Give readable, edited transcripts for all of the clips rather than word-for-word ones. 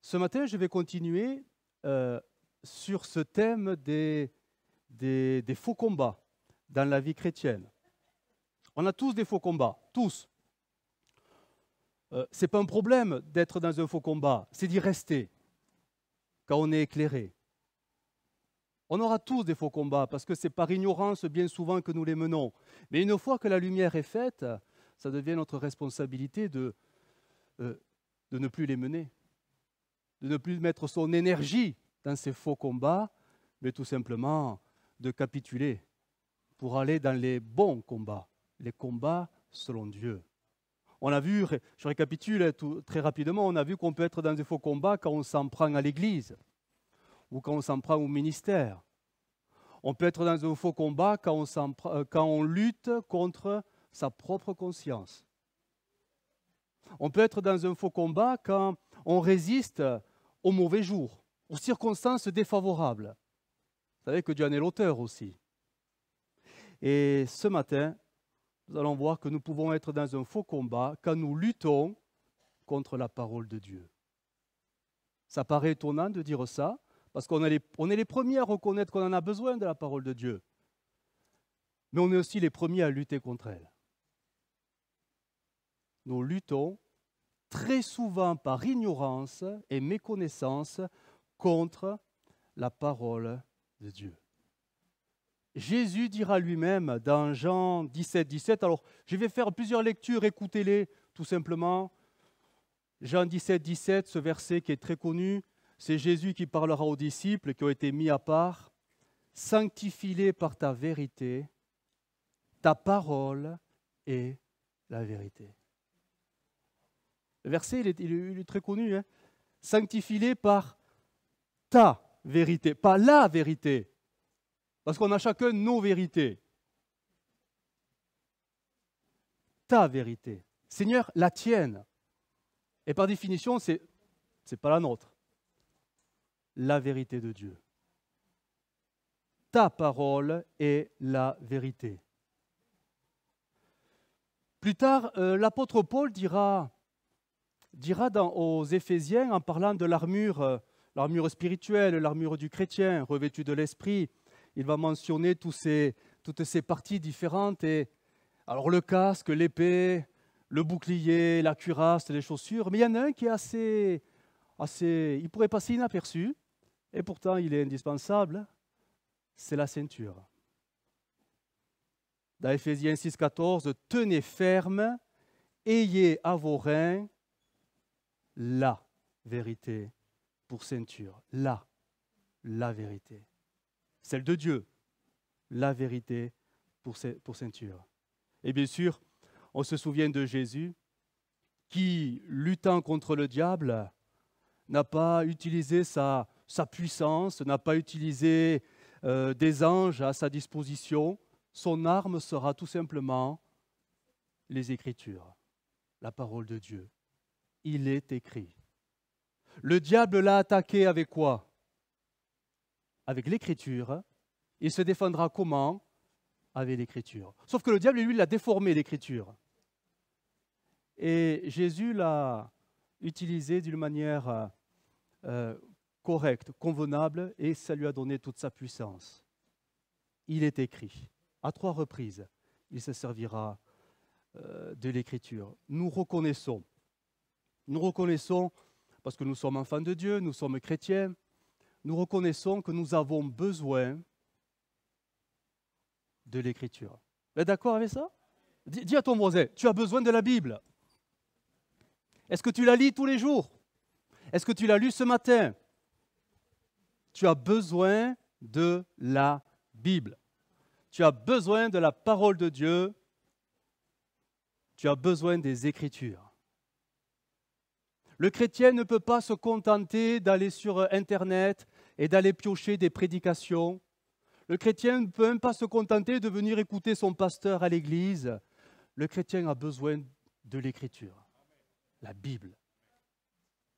Ce matin, je vais continuer sur ce thème des faux combats dans la vie chrétienne. On a tous des faux combats, tous. Ce n'est pas un problème d'être dans un faux combat, c'est d'y rester quand on est éclairé. On aura tous des faux combats parce que c'est par ignorance bien souvent que nous les menons. Mais une fois que la lumière est faite, ça devient notre responsabilité de ne plus les mener, de ne plus mettre son énergie dans ces faux combats, mais tout simplement de capituler pour aller dans les bons combats, les combats selon Dieu. On a vu, je récapitule très rapidement, on a vu qu'on peut être dans des faux combats quand on s'en prend à l'Église ou quand on s'en prend au ministère. On peut être dans un faux combat quand on lutte contre sa propre conscience. On peut être dans un faux combat quand on résiste aux mauvais jours, aux circonstances défavorables. Vous savez que Dieu en est l'auteur aussi. Et ce matin, nous allons voir que nous pouvons être dans un faux combat quand nous luttons contre la parole de Dieu. Ça paraît étonnant de dire ça, parce qu'on est les premiers à reconnaître qu'on en a besoin de la parole de Dieu. Mais on est aussi les premiers à lutter contre elle. Nous luttons très souvent par ignorance et méconnaissance contre la parole de Dieu. Jésus dira lui-même dans Jean 17, 17, alors je vais faire plusieurs lectures, écoutez-les tout simplement. Jean 17, 17, ce verset qui est très connu, c'est Jésus qui parlera aux disciples qui ont été mis à part. « Sanctifie-les par ta vérité, ta parole est la vérité. » Le verset, il est très connu. Hein. « Sanctifie-les par ta vérité », pas la vérité. Parce qu'on a chacun nos vérités. Ta vérité. Seigneur, la tienne. Et par définition, ce n'est pas la nôtre. La vérité de Dieu. Ta parole est la vérité. Plus tard, l'apôtre Paul dira aux Éphésiens, en parlant de l'armure spirituelle, l'armure du chrétien, revêtue de l'esprit, il va mentionner toutes ces parties différentes. Et, alors le casque, l'épée, le bouclier, la cuirasse, les chaussures. Mais il y en a un qui est il pourrait passer inaperçu, et pourtant il est indispensable, c'est la ceinture. Dans Éphésiens 6,14, « Tenez ferme, ayez à vos reins la vérité pour ceinture. » La vérité. Celle de Dieu, la vérité pour ceinture. Et bien sûr, on se souvient de Jésus qui, luttant contre le diable, n'a pas utilisé sa puissance, n'a pas utilisé des anges à sa disposition. Son arme sera tout simplement les Écritures, la parole de Dieu. Il est écrit. Le diable l'a attaqué avec quoi? Avec l'Écriture. Il se défendra comment? Avec l'Écriture. Sauf que le diable, lui, l'a déformé, l'Écriture. Et Jésus l'a utilisé d'une manière correcte, convenable, et ça lui a donné toute sa puissance. Il est écrit. À 3 reprises, il se servira de l'Écriture. Nous reconnaissons, parce que nous sommes enfants de Dieu, nous sommes chrétiens, nous reconnaissons que nous avons besoin de l'Écriture. Vous êtes d'accord avec ça? Dis à ton voisin, tu as besoin de la Bible. Est-ce que tu la lis tous les jours? Est-ce que tu l'as lu ce matin? Tu as besoin de la Bible. Tu as besoin de la parole de Dieu. Tu as besoin des Écritures. Le chrétien ne peut pas se contenter d'aller sur Internet et d'aller piocher des prédications. Le chrétien ne peut même pas se contenter de venir écouter son pasteur à l'église. Le chrétien a besoin de l'Écriture, la Bible.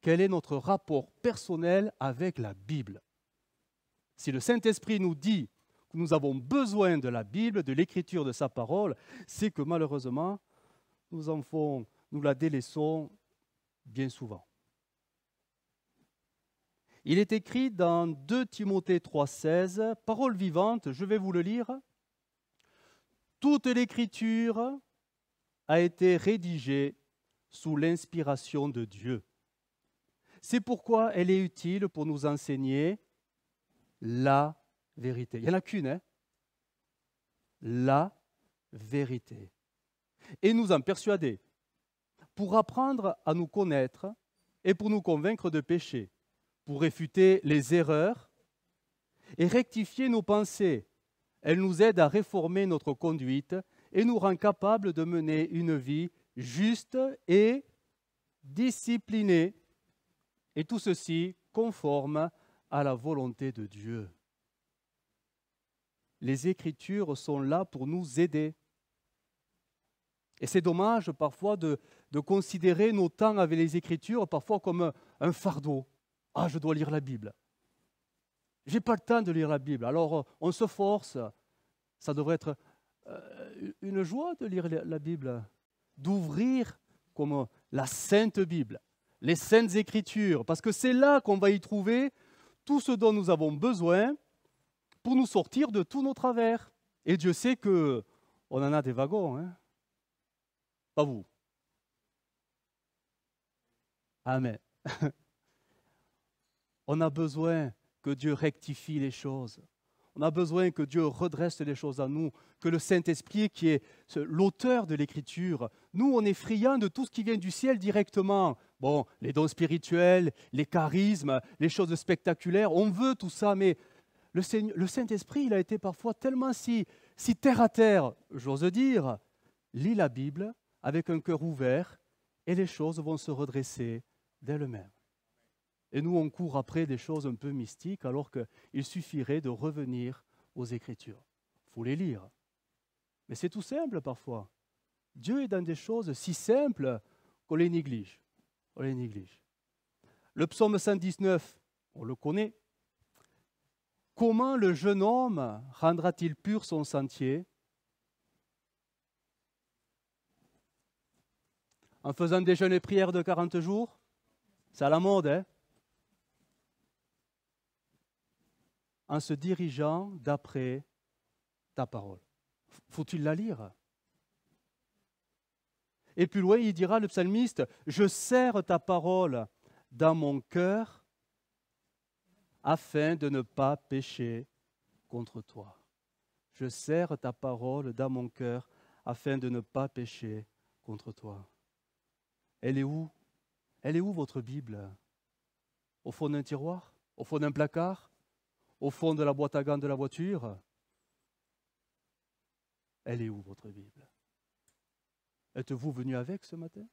Quel est notre rapport personnel avec la Bible? Si le Saint-Esprit nous dit que nous avons besoin de la Bible, de l'Écriture, de sa parole, c'est que malheureusement, nous la délaissons bien souvent. Il est écrit dans 2 Timothée 3,16, parole vivante, je vais vous le lire. Toute l'écriture a été rédigée sous l'inspiration de Dieu. C'est pourquoi elle est utile pour nous enseigner la vérité. Il n'y en a qu'une, hein? La vérité. Et nous en persuader, pour apprendre à nous connaître et pour nous convaincre de péché, pour réfuter les erreurs et rectifier nos pensées. Elle nous aide à réformer notre conduite et nous rend capables de mener une vie juste et disciplinée. Et tout ceci conforme à la volonté de Dieu. Les Écritures sont là pour nous aider. Et c'est dommage parfois de considérer nos temps avec les Écritures parfois comme un fardeau. Ah, je dois lire la Bible. Je n'ai pas le temps de lire la Bible. Alors on se force. Ça devrait être une joie de lire la Bible, d'ouvrir comme la Sainte Bible, les Saintes Écritures, parce que c'est là qu'on va y trouver tout ce dont nous avons besoin pour nous sortir de tous nos travers. Et Dieu sait qu'on en a des wagons, hein? Pas vous. Amen. On a besoin que Dieu rectifie les choses. On a besoin que Dieu redresse les choses en nous, que le Saint-Esprit, qui est l'auteur de l'Écriture, nous, on est friands de tout ce qui vient du ciel directement. Bon, les dons spirituels, les charismes, les choses spectaculaires, on veut tout ça, mais le Saint-Esprit, il a été parfois tellement si terre à terre, j'ose dire. Lis la Bible avec un cœur ouvert et les choses vont se redresser d'elles-mêmes. Et nous, on court après des choses un peu mystiques alors qu'il suffirait de revenir aux Écritures. Il faut les lire. Mais c'est tout simple parfois. Dieu est dans des choses si simples qu'on les néglige. On les néglige. Le psaume 119, on le connaît. Comment le jeune homme rendra-t-il pur son sentier? En faisant des jeûnes et prières de 40 jours? C'est à la mode, hein? En se dirigeant d'après ta parole. Faut-il la lire? Et plus loin, il dira, le psalmiste, « Je serre ta parole dans mon cœur afin de ne pas pécher contre toi. » Je serre ta parole dans mon cœur afin de ne pas pécher contre toi. Elle est où? Elle est où votre Bible? Au fond d'un tiroir? Au fond d'un placard? Au fond de la boîte à gants de la voiture? Elle est où votre Bible? Êtes-vous venu avec ce matin?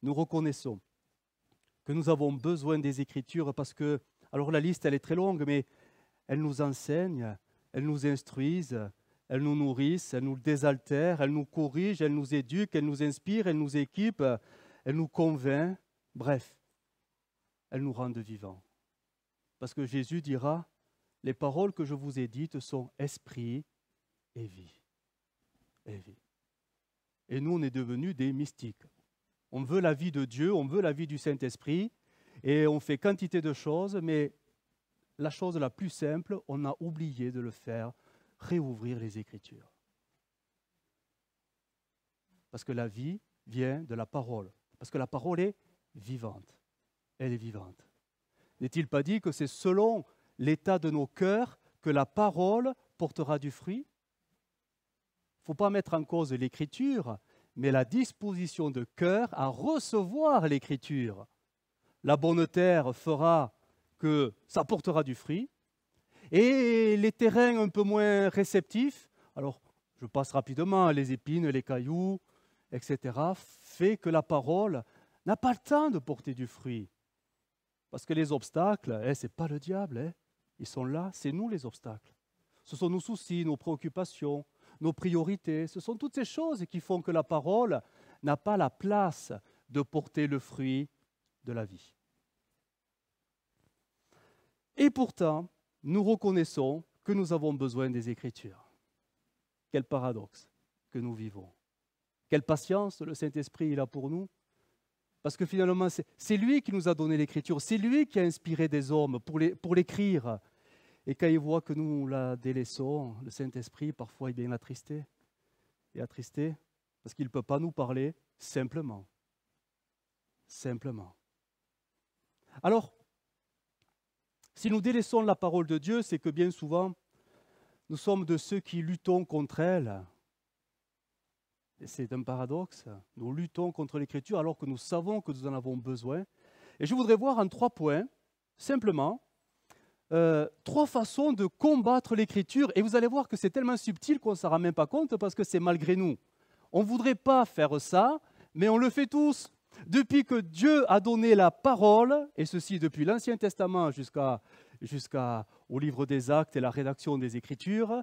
Nous reconnaissons que nous avons besoin des Écritures parce que, alors la liste elle est très longue, mais elles nous enseignent, elles nous instruisent, elles nous nourrissent, elles nous désaltèrent, elles nous corrigent, elles nous éduquent, elles nous inspirent, elles nous équipent, elles nous convainquent, bref, elles nous rendent vivants. Parce que Jésus dira, les paroles que je vous ai dites sont esprit et vie. Et vie. Et nous, on est devenus des mystiques. On veut la vie de Dieu, on veut la vie du Saint-Esprit, et on fait quantité de choses, mais la chose la plus simple, on a oublié de le faire, réouvrir les Écritures. Parce que la vie vient de la parole. Parce que la parole est vivante. Elle est vivante. N'est-il pas dit que c'est selon l'état de nos cœurs que la parole portera du fruit? Il ne faut pas mettre en cause l'Écriture, mais la disposition de cœur à recevoir l'Écriture. La bonne terre fera que ça portera du fruit, et les terrains un peu moins réceptifs, alors je passe rapidement, les épines, les cailloux, etc., fait que la parole n'a pas le temps de porter du fruit. Parce que les obstacles, ce n'est pas le diable, ils sont là, c'est nous les obstacles. Ce sont nos soucis, nos préoccupations, nos priorités, ce sont toutes ces choses qui font que la parole n'a pas la place de porter le fruit de la vie. Et pourtant, nous reconnaissons que nous avons besoin des Écritures. Quel paradoxe que nous vivons. Quelle patience le Saint-Esprit il a pour nous. Parce que finalement, c'est lui qui nous a donné l'Écriture, c'est lui qui a inspiré des hommes pour l'écrire. Et quand il voit que nous la délaissons, le Saint-Esprit, parfois, il vient l'attrister. Et attrister, parce qu'il ne peut pas nous parler simplement. Simplement. Alors, si nous délaissons la parole de Dieu, c'est que bien souvent, nous sommes de ceux qui luttons contre elle. Et c'est un paradoxe. Nous luttons contre l'Écriture alors que nous savons que nous en avons besoin. Et je voudrais voir en 3 points, simplement, 3 façons de combattre l'Écriture. Et vous allez voir que c'est tellement subtil qu'on ne s'en rend même pas compte parce que c'est malgré nous. On ne voudrait pas faire ça, mais on le fait tous. Depuis que Dieu a donné la parole, et ceci depuis l'Ancien Testament jusqu'au livre des Actes et la rédaction des Écritures,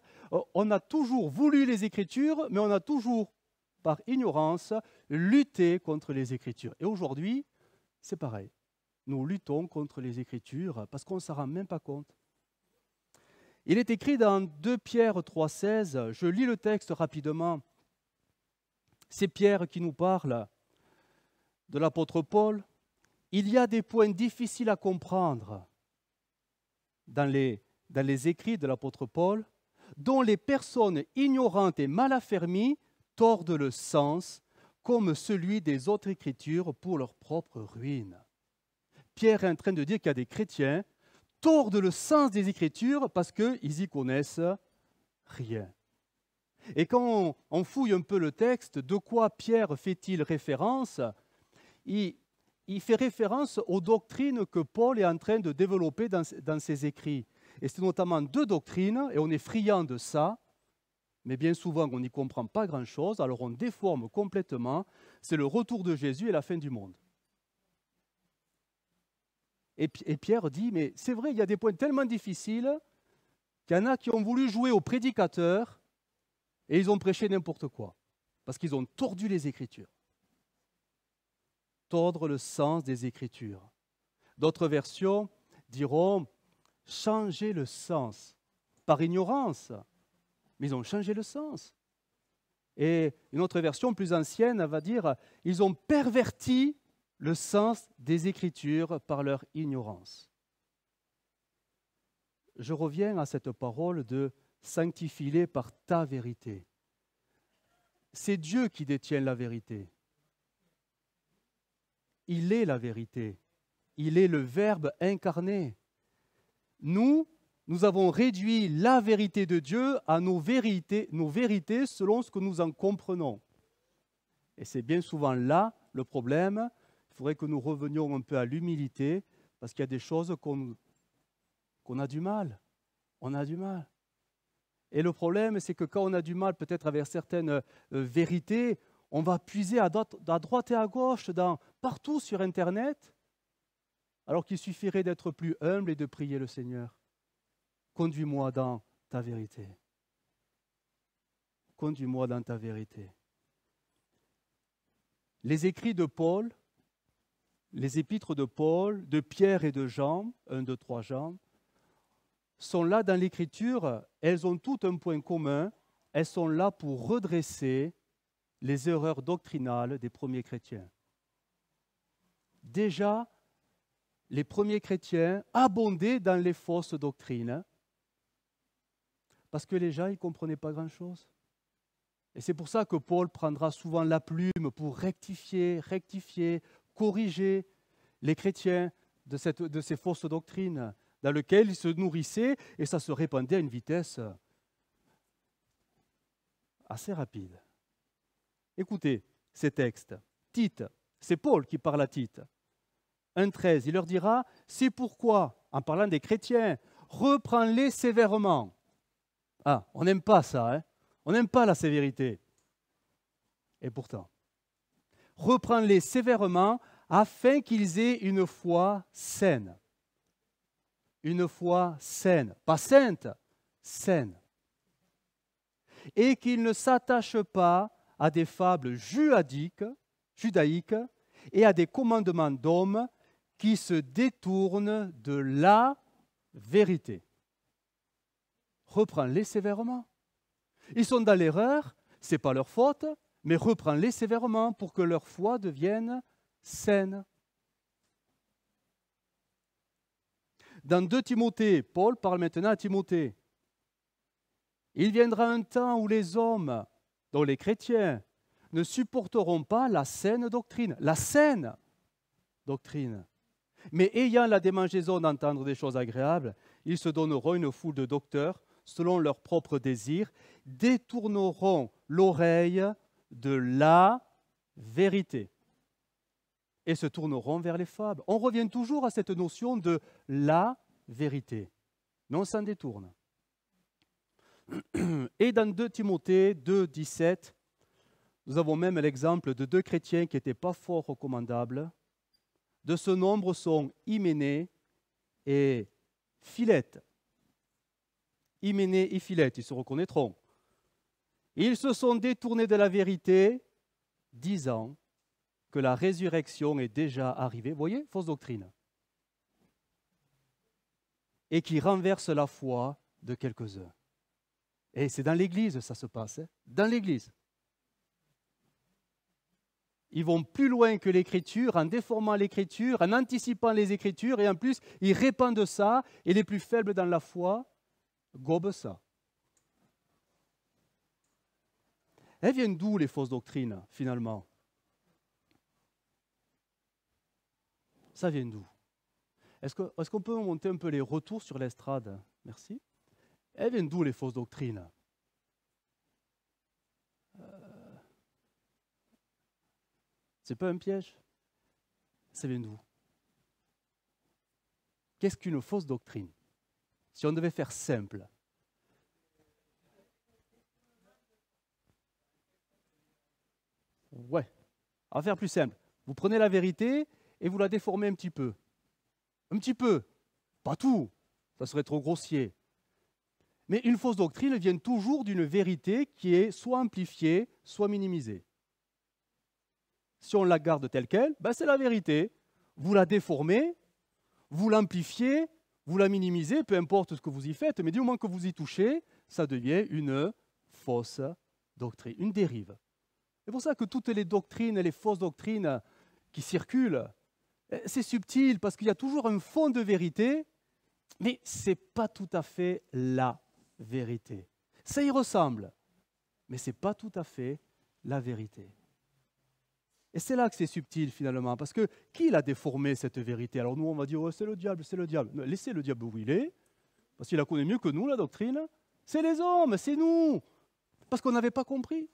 on a toujours voulu les Écritures, mais on a toujours, par ignorance, lutté contre les Écritures. Et aujourd'hui, c'est pareil. Nous luttons contre les Écritures parce qu'on ne s'en rend même pas compte. Il est écrit dans 2 Pierre 3,16, je lis le texte rapidement. C'est Pierre qui nous parle de l'apôtre Paul. Il y a des points difficiles à comprendre dans les écrits de l'apôtre Paul, dont les personnes ignorantes et mal affermies tordent le sens, comme celui des autres Écritures pour leur propre ruine. Pierre est en train de dire qu'il y a des chrétiens tordent le sens des Écritures parce qu'ils y connaissent rien. Et quand on fouille un peu le texte, de quoi Pierre fait-il référence ? Il fait référence aux doctrines que Paul est en train de développer dans ses écrits. Et c'est notamment 2 doctrines, et on est friand de ça, mais bien souvent on n'y comprend pas grand-chose, alors on déforme complètement, c'est le retour de Jésus et la fin du monde. Et Pierre dit, mais c'est vrai, il y a des points tellement difficiles qu'il y en a qui ont voulu jouer au prédicateur et ils ont prêché n'importe quoi, parce qu'ils ont tordu les Écritures. Tordre le sens des Écritures. D'autres versions diront changer le sens, par ignorance, mais ils ont changé le sens. Et une autre version plus ancienne va dire ils ont perverti le sens des Écritures par leur ignorance. Je reviens à cette parole de sanctifie-les par ta vérité. C'est Dieu qui détient la vérité. Il est la vérité. Il est le Verbe incarné. Nous avons réduit la vérité de Dieu à nos vérités selon ce que nous en comprenons. Et c'est bien souvent là le problème. Il faudrait que nous revenions un peu à l'humilité, parce qu'il y a des choses qu'on a du mal. On a du mal. Et le problème, c'est que quand on a du mal peut-être avec certaines vérités, on va puiser à droite et à gauche, partout sur Internet, alors qu'il suffirait d'être plus humble et de prier le Seigneur. Conduis-moi dans ta vérité. Conduis-moi dans ta vérité. Les écrits de Paul, les épîtres de Paul, de Pierre et de Jean, 1, 2, 3 Jean, sont là dans l'Écriture, elles ont toutes un point commun, elles sont là pour redresser les erreurs doctrinales des premiers chrétiens. Déjà, les premiers chrétiens abondaient dans les fausses doctrines parce que les gens ne comprenaient pas grand-chose. Et c'est pour ça que Paul prendra souvent la plume pour rectifier, corriger les chrétiens de ces fausses doctrines dans lesquelles ils se nourrissaient et ça se répandait à une vitesse assez rapide. Écoutez ces textes. Tite, c'est Paul qui parle à Tite. 1,13, il leur dira, c'est pourquoi, en parlant des chrétiens, reprends-les sévèrement. Ah, on n'aime pas ça, hein? On n'aime pas la sévérité. Et pourtant, reprends-les sévèrement afin qu'ils aient une foi saine. Une foi saine, pas sainte, saine. Et qu'ils ne s'attachent pas à des fables judaïques et à des commandements d'hommes qui se détournent de la vérité. Reprends-les sévèrement. Ils sont dans l'erreur, ce n'est pas leur faute, mais reprends-les sévèrement pour que leur foi devienne saine. Dans 2 Timothée, Paul parle maintenant à Timothée. Il viendra un temps où les hommes, dont les chrétiens, ne supporteront pas la saine doctrine. La saine doctrine. Mais ayant la démangeaison d'entendre des choses agréables, ils se donneront une foule de docteurs selon leurs propres désirs, détourneront l'oreille de la vérité et se tourneront vers les fables. On revient toujours à cette notion de la vérité, mais on s'en détourne. Et dans 2 Timothée 2, 17, nous avons même l'exemple de 2 chrétiens qui n'étaient pas fort recommandables. De ce nombre sont Hyménée et Philette. Hyménée et Philette, ils se reconnaîtront. Ils se sont détournés de la vérité, disant que la résurrection est déjà arrivée. Vous voyez, fausse doctrine. Et qui renverse la foi de quelques-uns. Et c'est dans l'Église ça se passe, hein? Dans l'Église. Ils vont plus loin que l'Écriture, en déformant l'Écriture, en anticipant les Écritures, et en plus, ils répandent ça, et les plus faibles dans la foi gobent ça. Elles viennent d'où les fausses doctrines, finalement? Ça vient d'où? Est-ce qu'on peut monter un peu les retours sur l'estrade? Merci. Elles viennent d'où les fausses doctrines? C'est pas un piège? Ça vient d'où? Qu'est-ce qu'une fausse doctrine? Si on devait faire simple. Ouais, on va faire plus simple. Vous prenez la vérité et vous la déformez un petit peu. Un petit peu. Pas tout. Ça serait trop grossier. Mais une fausse doctrine vient toujours d'une vérité qui est soit amplifiée, soit minimisée. Si on la garde telle qu'elle, ben c'est la vérité. Vous la déformez, vous l'amplifiez, vous la minimisez, peu importe ce que vous y faites, mais du moment que vous y touchez, ça devient une fausse doctrine, une dérive. C'est pour ça que toutes les doctrines, les fausses doctrines qui circulent, c'est subtil parce qu'il y a toujours un fond de vérité, mais ce n'est pas tout à fait la vérité. Ça y ressemble, mais ce n'est pas tout à fait la vérité. Et c'est là que c'est subtil finalement, parce que qui l'a déformé cette vérité? Alors nous on va dire oh, c'est le diable, c'est le diable. Non, laissez le diable où il est, parce qu'il la connaît mieux que nous la doctrine. C'est les hommes, c'est nous, parce qu'on n'avait pas compris.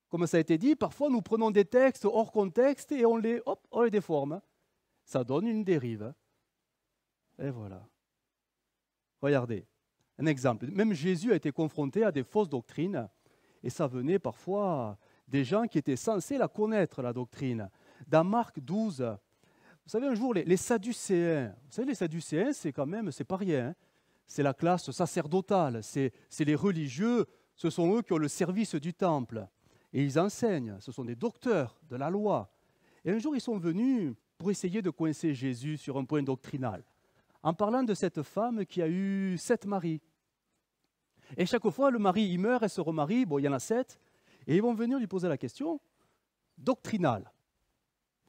Comme ça a été dit, parfois nous prenons des textes hors contexte et on les déforme. Ça donne une dérive. Et voilà. Regardez, un exemple. Même Jésus a été confronté à des fausses doctrines et ça venait parfois des gens qui étaient censés la connaître, la doctrine. Dans Marc 12, vous savez, un jour, les Sadducéens, vous savez, les Sadducéens, c'est quand même, c'est pas rien. Hein. C'est la classe sacerdotale, c'est les religieux, ce sont eux qui ont le service du temple. Et ils enseignent, ce sont des docteurs de la loi. Et un jour, ils sont venus pour essayer de coincer Jésus sur un point doctrinal, en parlant de cette femme qui a eu 7 maris. Et chaque fois, le mari, il meurt, elle se remarie, bon, il y en a 7, et ils vont venir lui poser la question doctrinale.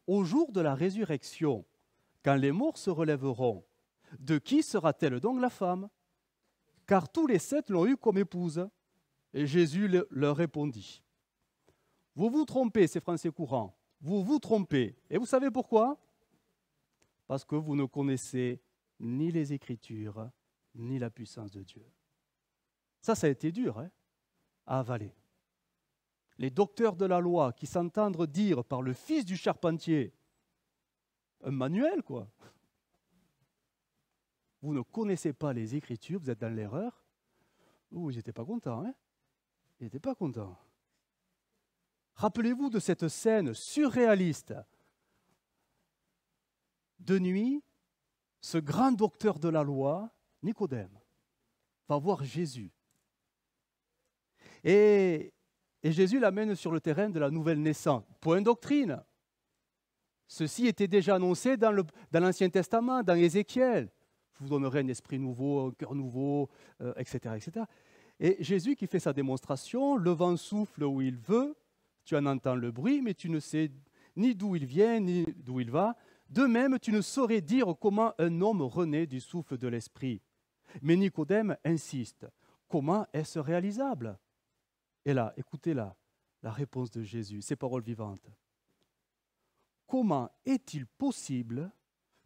Au jour de la résurrection, quand les morts se relèveront, de qui sera-t-elle donc la femme? Car tous les 7 l'ont eue comme épouse. Et Jésus leur répondit. Vous vous trompez, c'est français courant, vous vous trompez. Et vous savez pourquoi? Parce que vous ne connaissez ni les Écritures, ni la puissance de Dieu. Ça a été dur hein, à avaler. Les docteurs de la loi qui s'entendent dire par le fils du charpentier, un manuel quoi. Vous ne connaissez pas les Écritures, vous êtes dans l'erreur. Ouh, ils n'étaient pas contents, hein? Ils n'étaient pas contents. Rappelez-vous de cette scène surréaliste. De nuit, ce grand docteur de la loi, Nicodème, va voir Jésus. Et Jésus l'amène sur le terrain de la nouvelle naissance. Point doctrine. Ceci était déjà annoncé dans l'Ancien Testament, dans Ézéchiel. Je vous donnerai un esprit nouveau, un cœur nouveau, etc., etc. Et Jésus qui fait sa démonstration, le vent souffle où il veut, tu en entends le bruit, mais tu ne sais ni d'où il vient, ni d'où il va. De même, tu ne saurais dire comment un homme renaît du souffle de l'esprit. Mais Nicodème insiste. Comment est-ce réalisable? Et là, écoutez la réponse de Jésus, ces paroles vivantes. Comment est-il possible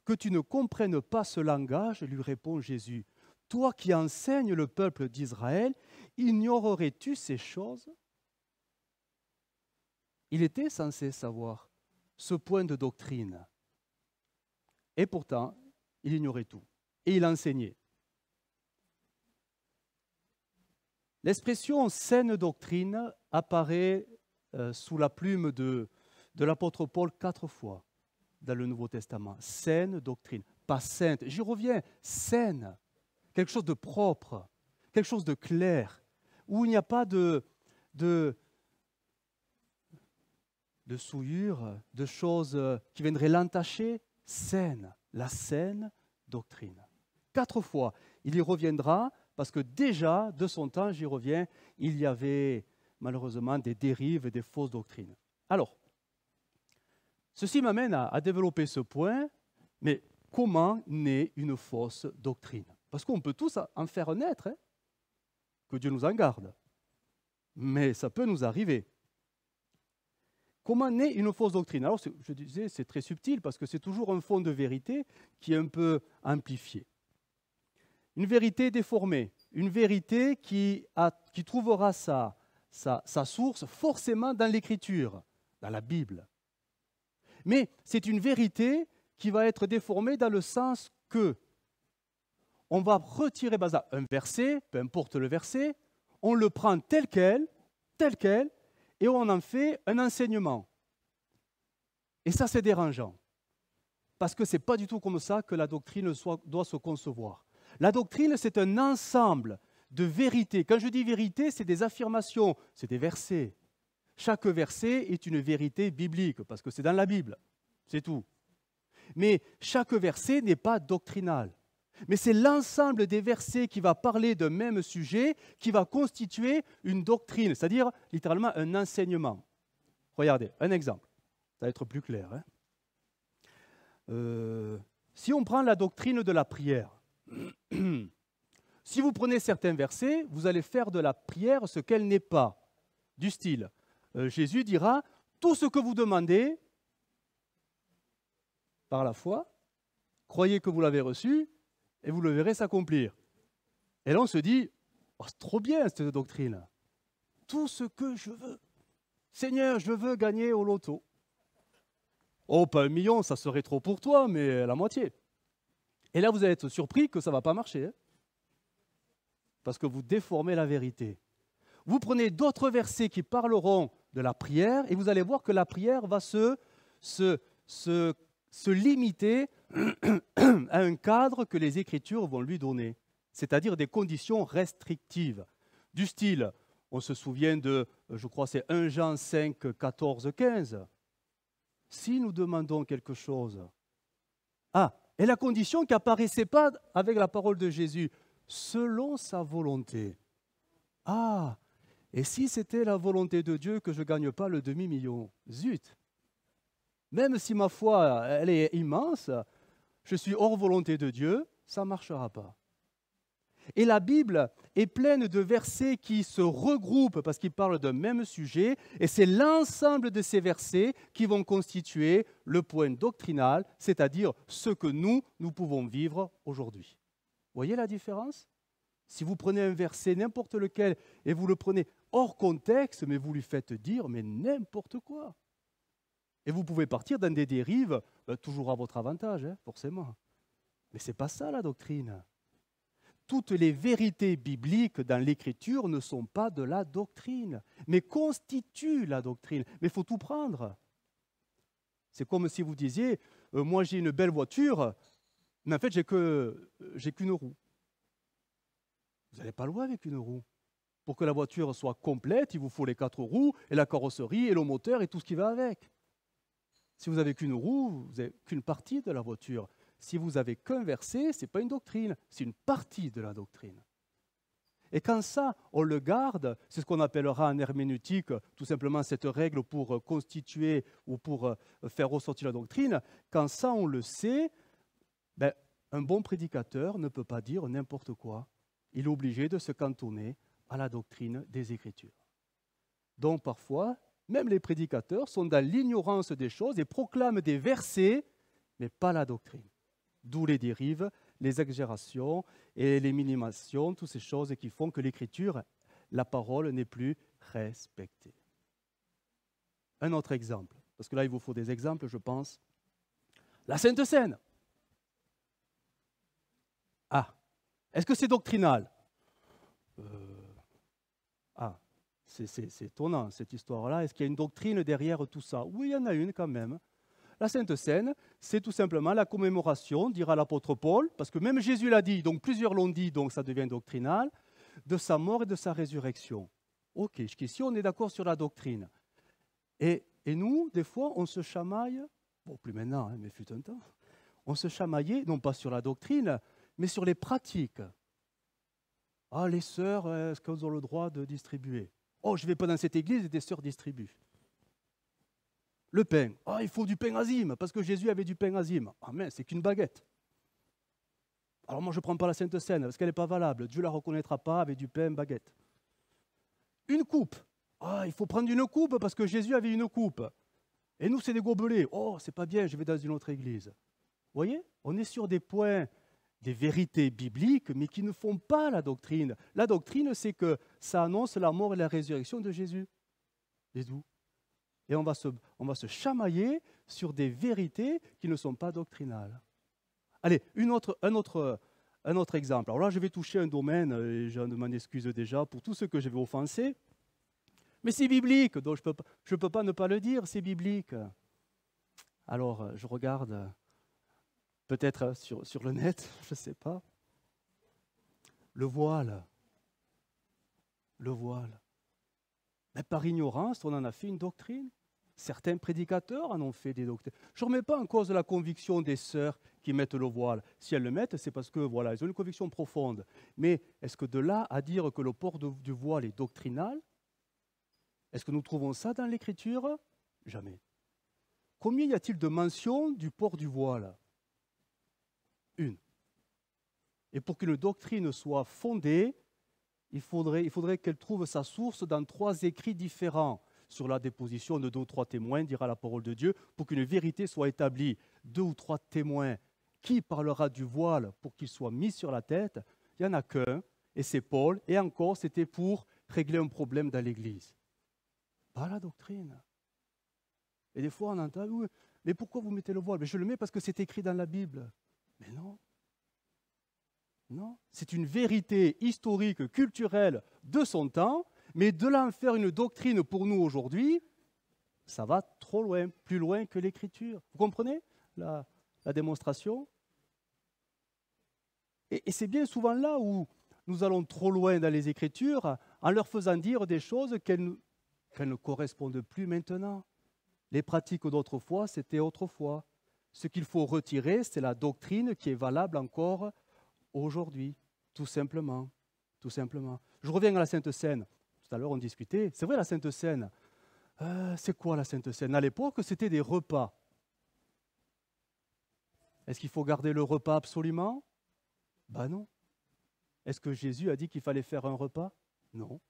que tu ne comprennes pas ce langage, lui répond Jésus. Toi qui enseignes le peuple d'Israël, ignorerais-tu ces choses? Il était censé savoir ce point de doctrine. Et pourtant, il ignorait tout. Et il enseignait. L'expression saine doctrine apparaît sous la plume de l'apôtre Paul 4 fois dans le Nouveau Testament. Saine doctrine, pas sainte. J'y reviens, saine. Quelque chose de propre, quelque chose de clair, où il n'y a pas de souillure, de choses qui viendraient l'entacher. Saine, la saine doctrine. 4 fois, il y reviendra, parce que déjà, de son temps, j'y reviens, il y avait malheureusement des dérives et des fausses doctrines. Alors, ceci m'amène à développer ce point, mais comment naît une fausse doctrine? Parce qu'on peut tous en faire naître, hein, que Dieu nous en garde. Mais ça peut nous arriver. Comment naît une fausse doctrine? Alors, je disais, c'est très subtil parce que c'est toujours un fond de vérité qui est un peu amplifié. Une vérité déformée, une vérité qui trouvera sa source forcément dans l'Écriture, dans la Bible. Mais c'est une vérité qui va être déformée dans le sens que on va retirer un verset, peu importe le verset, on le prend tel quel, et on en fait un enseignement. Et ça, c'est dérangeant. Parce que ce n'est pas du tout comme ça que la doctrine doit se concevoir. La doctrine, c'est un ensemble de vérités. Quand je dis vérité, c'est des affirmations, c'est des versets. Chaque verset est une vérité biblique, parce que c'est dans la Bible, c'est tout. Mais chaque verset n'est pas doctrinal. Mais c'est l'ensemble des versets qui va parler d'un même sujet qui va constituer une doctrine, c'est-à-dire littéralement un enseignement. Regardez, un exemple, ça va être plus clair. Si on prend la doctrine de la prière, si vous prenez certains versets, vous allez faire de la prière ce qu'elle n'est pas. Du style, Jésus dira, tout ce que vous demandez par la foi, croyez que vous l'avez reçu et vous le verrez s'accomplir. Et là on se dit, oh, c'est trop bien cette doctrine. Tout ce que je veux. Seigneur, je veux gagner au loto. Oh, pas 1 million, ça serait trop pour toi, mais la moitié. Et là, vous allez être surpris que ça ne va pas marcher. Hein, parce que vous déformez la vérité. Vous prenez d'autres versets qui parleront de la prière et vous allez voir que la prière va se limiter à un cadre que les Écritures vont lui donner, c'est-à-dire des conditions restrictives. Du style, on se souvient de, je crois c'est 1 Jean 5, 14, 15. Si nous demandons quelque chose, et la condition qui n'apparaissait pas avec la parole de Jésus, selon sa volonté. Et si c'était la volonté de Dieu que je ne gagne pas le demi-million? Zut! Même si ma foi, elle est immense, je suis hors volonté de Dieu, ça ne marchera pas. Et la Bible est pleine de versets qui se regroupent parce qu'ils parlent d'un même sujet, et c'est l'ensemble de ces versets qui vont constituer le point doctrinal, c'est-à-dire ce que nous pouvons vivre aujourd'hui. Voyez la différence? Si vous prenez un verset, n'importe lequel, et vous le prenez hors contexte, mais vous lui faites dire mais n'importe quoi. Et vous pouvez partir dans des dérives, toujours à votre avantage, forcément. Mais ce n'est pas ça la doctrine. Toutes les vérités bibliques dans l'Écriture ne sont pas de la doctrine, mais constituent la doctrine. Mais il faut tout prendre. C'est comme si vous disiez, moi j'ai une belle voiture, mais en fait j'ai qu'une roue. Vous n'allez pas loin avec une roue. Pour que la voiture soit complète, il vous faut les 4 roues, et la carrosserie, et le moteur, et tout ce qui va avec. Si vous n'avez qu'une roue, vous n'avez qu'une partie de la voiture. Si vous n'avez qu'un verset, ce n'est pas une doctrine, c'est une partie de la doctrine. Et quand ça, on le garde, c'est ce qu'on appellera en herméneutique tout simplement cette règle pour constituer ou pour faire ressortir la doctrine. Quand ça, on le sait, ben, un bon prédicateur ne peut pas dire n'importe quoi. Il est obligé de se cantonner à la doctrine des Écritures. Donc parfois, même les prédicateurs sont dans l'ignorance des choses et proclament des versets, mais pas la doctrine. D'où les dérives, les exagérations et les minimations, toutes ces choses qui font que l'Écriture, la parole n'est plus respectée. Un autre exemple, parce que là il vous faut des exemples, je pense. La Sainte Seine. Ah, est-ce que c'est doctrinal? C'est étonnant cette histoire-là. Est-ce qu'il y a une doctrine derrière tout ça? Oui, il y en a une quand même. La Sainte Seine, c'est tout simplement la commémoration, dira l'apôtre Paul, parce que même Jésus l'a dit, donc plusieurs l'ont dit, donc ça devient doctrinal, de sa mort et de sa résurrection. Ok, jusqu'ici on est d'accord sur la doctrine. Et nous, des fois, on se chamaille, bon plus maintenant, hein, mais fut un temps, on se chamaillait, non pas sur la doctrine, mais sur les pratiques. Ah, les sœurs, est-ce qu'elles ont le droit de distribuer? Oh, je ne vais pas dans cette église et des sœurs distribuent. Le pain. Ah, il faut du pain azime, parce que Jésus avait du pain azime. Ah, mais c'est qu'une baguette. Alors moi, je ne prends pas la Sainte Seine, parce qu'elle n'est pas valable. Dieu ne la reconnaîtra pas avec du pain baguette. Une coupe. Ah, il faut prendre une coupe, parce que Jésus avait une coupe. Et nous, c'est des gobelets. Oh, c'est pas bien, je vais dans une autre église. Vous voyez, on est sur des points, des vérités bibliques, mais qui ne font pas la doctrine. La doctrine, c'est que ça annonce la mort et la résurrection de Jésus. C'est tout. Et on va se chamailler sur des vérités qui ne sont pas doctrinales. Allez, un autre exemple. Alors là, je vais toucher un domaine, et je m'en excuse déjà pour tout ce que je vais offenser, mais c'est biblique, donc je ne peux pas ne pas le dire, c'est biblique. Alors, je regarde, peut-être sur le net, je ne sais pas, le voile. Le voile. Mais par ignorance, on en a fait une doctrine. Certains prédicateurs en ont fait des doctrines. Je ne remets pas en cause la conviction des sœurs qui mettent le voile. Si elles le mettent, c'est parce que voilà, elles ont une conviction profonde. Mais est-ce que de là à dire que le port du voile est doctrinal, est-ce que nous trouvons ça dans l'Écriture? Jamais. Combien y a-t-il de mentions du port du voile? Une. Et pour qu'une doctrine soit fondée, il faudrait qu'elle trouve sa source dans 3 écrits différents sur la déposition de 2 ou 3 témoins, dira la parole de Dieu, pour qu'une vérité soit établie. 2 ou 3 témoins. Qui parlera du voile pour qu'il soit mis sur la tête? Il n'y en a qu'un, et c'est Paul. Et encore, c'était pour régler un problème dans l'Église. Pas la doctrine. Et des fois, on entend, oui, mais pourquoi vous mettez le voile? Mais je le mets parce que c'est écrit dans la Bible. Mais non. Non, c'est une vérité historique, culturelle de son temps, mais de là en faire une doctrine pour nous aujourd'hui, ça va trop loin, plus loin que l'Écriture. Vous comprenez la démonstration? Et c'est bien souvent là où nous allons trop loin dans les Écritures en leur faisant dire des choses qu'elles ne correspondent plus maintenant. Les pratiques d'autrefois, c'était autrefois. Ce qu'il faut retirer, c'est la doctrine qui est valable encore aujourd'hui, tout simplement. Tout simplement. Je reviens à la Sainte Seine. Tout à l'heure, on discutait. C'est vrai, la Sainte Seine. C'est quoi la Sainte Seine? À l'époque, c'était des repas. Est-ce qu'il faut garder le repas absolument? Ben non. Est-ce que Jésus a dit qu'il fallait faire un repas? Non.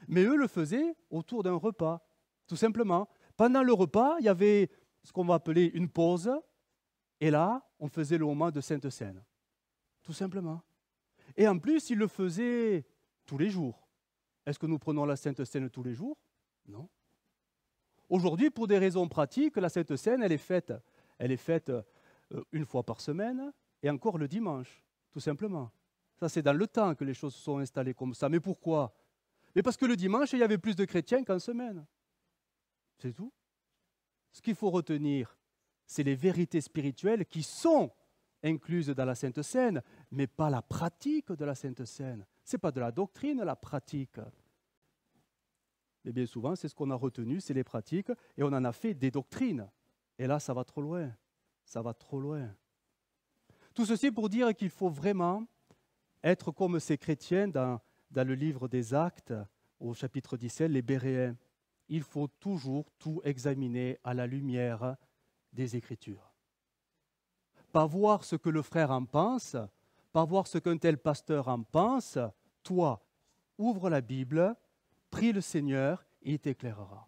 Mais eux le faisaient autour d'un repas, tout simplement. Pendant le repas, il y avait ce qu'on va appeler une pause. Et là, on faisait le moment de Sainte Seine. Tout simplement. Et en plus, ils le faisaient tous les jours. Est-ce que nous prenons la Sainte Seine tous les jours? Non. Aujourd'hui, pour des raisons pratiques, la Sainte Seine, elle est faite une fois par semaine et encore le dimanche, tout simplement. Ça, c'est dans le temps que les choses se sont installées comme ça. Mais pourquoi? Mais parce que le dimanche, il y avait plus de chrétiens qu'en semaine. C'est tout. Ce qu'il faut retenir, c'est les vérités spirituelles qui sont incluses dans la Sainte Seine, mais pas la pratique de la Sainte Seine. Ce n'est pas de la doctrine, la pratique. Mais bien souvent, c'est ce qu'on a retenu, c'est les pratiques, et on en a fait des doctrines. Et là, ça va trop loin. Ça va trop loin. Tout ceci pour dire qu'il faut vraiment être comme ces chrétiens dans dans le livre des Actes, au chapitre 17, les Béréens. Il faut toujours tout examiner à la lumière des Écritures. Pas voir ce que le frère en pense, pas voir ce qu'un tel pasteur en pense. Toi, ouvre la Bible, prie le Seigneur et il t'éclairera.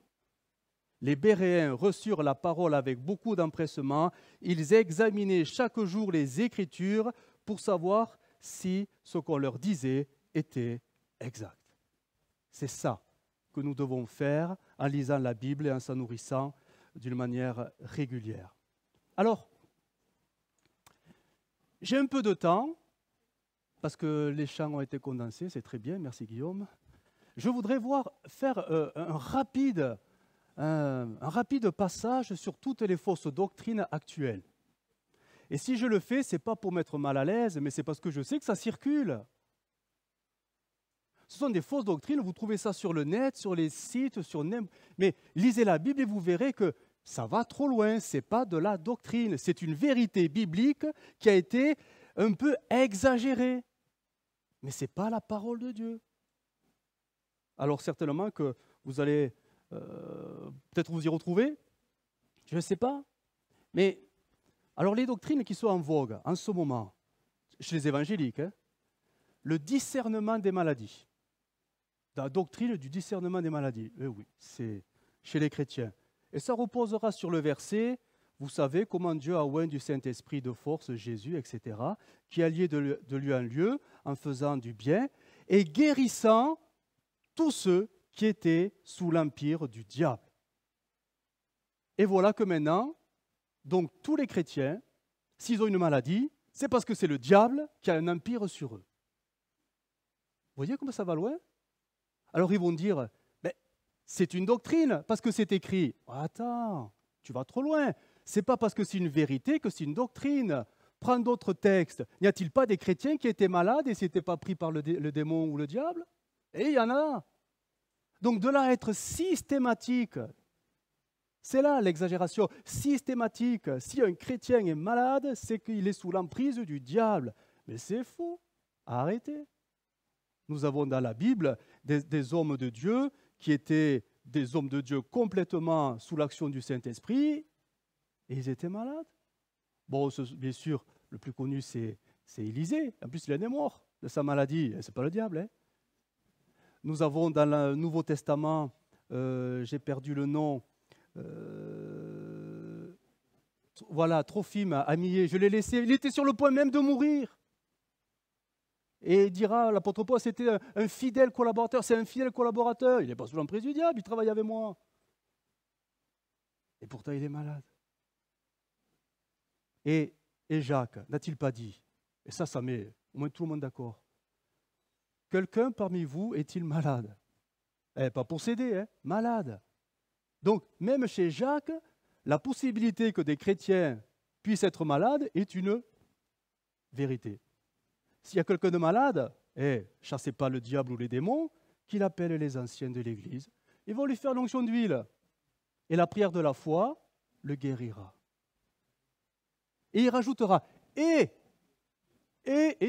Les Béréens reçurent la parole avec beaucoup d'empressement. Ils examinaient chaque jour les Écritures pour savoir si ce qu'on leur disait était exact. C'est ça que nous devons faire en lisant la Bible et en s'en nourrissant d'une manière régulière. Alors, j'ai un peu de temps, parce que les chants ont été condensés, c'est très bien, merci Guillaume. Je voudrais faire un rapide passage sur toutes les fausses doctrines actuelles. Et si je le fais, ce n'est pas pour mettre mal à l'aise, mais c'est parce que je sais que ça circule. Ce sont des fausses doctrines, vous trouvez ça sur le net, sur les sites, mais lisez la Bible et vous verrez que ça va trop loin, ce n'est pas de la doctrine, c'est une vérité biblique qui a été un peu exagérée. Mais ce n'est pas la parole de Dieu. Alors certainement que vous allez peut-être vous y retrouver, je ne sais pas. Mais alors les doctrines qui sont en vogue en ce moment, chez les évangéliques, le discernement des maladies. La doctrine du discernement des maladies. Oui, c'est chez les chrétiens. Et ça reposera sur le verset, vous savez comment Dieu a oint du Saint-Esprit de force Jésus, etc., qui a lié de lieu en lieu en faisant du bien et guérissant tous ceux qui étaient sous l'empire du diable. Et voilà que maintenant, donc tous les chrétiens, s'ils ont une maladie, c'est parce que c'est le diable qui a un empire sur eux. Vous voyez comment ça va loin? Alors ils vont dire, c'est une doctrine, parce que c'est écrit. Attends, tu vas trop loin. Ce n'est pas parce que c'est une vérité que c'est une doctrine. Prends d'autres textes. N'y a-t-il pas des chrétiens qui étaient malades et ne s'étaient pas pris par le démon ou le diable? Et il y en a. Donc de là à être systématique, c'est là l'exagération, systématique. Si un chrétien est malade, c'est qu'il est sous l'emprise du diable. Mais c'est faux. Arrêtez. Nous avons dans la Bible des hommes de Dieu qui étaient des hommes de Dieu complètement sous l'action du Saint-Esprit, et ils étaient malades. Bon, bien sûr, le plus connu, c'est Élisée. En plus, il est mort de sa maladie. Ce n'est pas le diable. Hein. Nous avons dans le Nouveau Testament, j'ai perdu le nom, voilà, Trophime, Amyé, je l'ai laissé, il était sur le point même de mourir. Et il dira, l'apôtre Paul, c'était un fidèle collaborateur, c'est un fidèle collaborateur, il n'est pas sous l'emprise du diable, il travaille avec moi. Et pourtant, il est malade. Et Jacques, n'a-t-il pas dit, et ça met au moins tout le monde d'accord, quelqu'un parmi vous est-il malade? Pas possédé, hein, malade. Donc, même chez Jacques, la possibilité que des chrétiens puissent être malades est une vérité. S'il y a quelqu'un de malade, chassez pas le diable ou les démons, qu'il appelle les anciens de l'Église. Ils vont lui faire l'onction d'huile. Et la prière de la foi le guérira. Et il rajoutera, et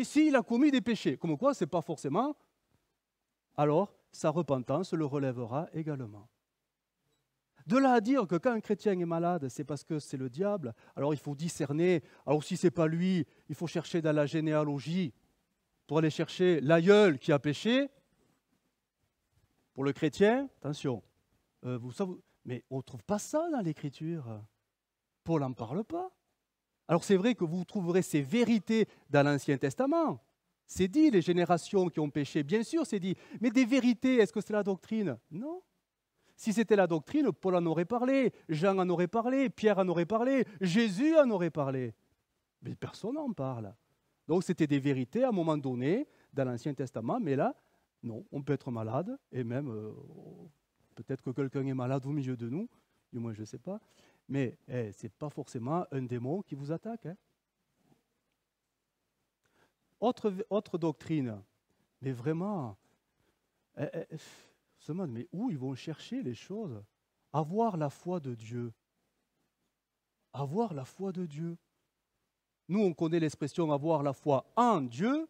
s'il a commis des péchés, comme quoi ce n'est pas forcément, alors sa repentance le relèvera également. De là à dire que quand un chrétien est malade, c'est parce que c'est le diable, alors il faut discerner. Alors si ce n'est pas lui, il faut chercher dans la généalogie pour aller chercher l'aïeul qui a péché. Pour le chrétien, attention, vous savez, mais on ne trouve pas ça dans l'Écriture. Paul n'en parle pas. Alors c'est vrai que vous trouverez ces vérités dans l'Ancien Testament. C'est dit, les générations qui ont péché, bien sûr, c'est dit. Mais des vérités, est-ce que c'est la doctrine? Non. Si c'était la doctrine, Paul en aurait parlé, Jean en aurait parlé, Pierre en aurait parlé, Jésus en aurait parlé. Mais personne n'en parle. Donc c'était des vérités à un moment donné dans l'Ancien Testament, mais là, non, on peut être malade, et même, peut-être que quelqu'un est malade au milieu de nous, du moins je ne sais pas, mais ce n'est pas forcément un démon qui vous attaque. Hein. Autre doctrine, mais vraiment, mais où ils vont chercher les choses? Avoir la foi de Dieu. Avoir la foi de Dieu. Nous, on connaît l'expression avoir la foi en Dieu,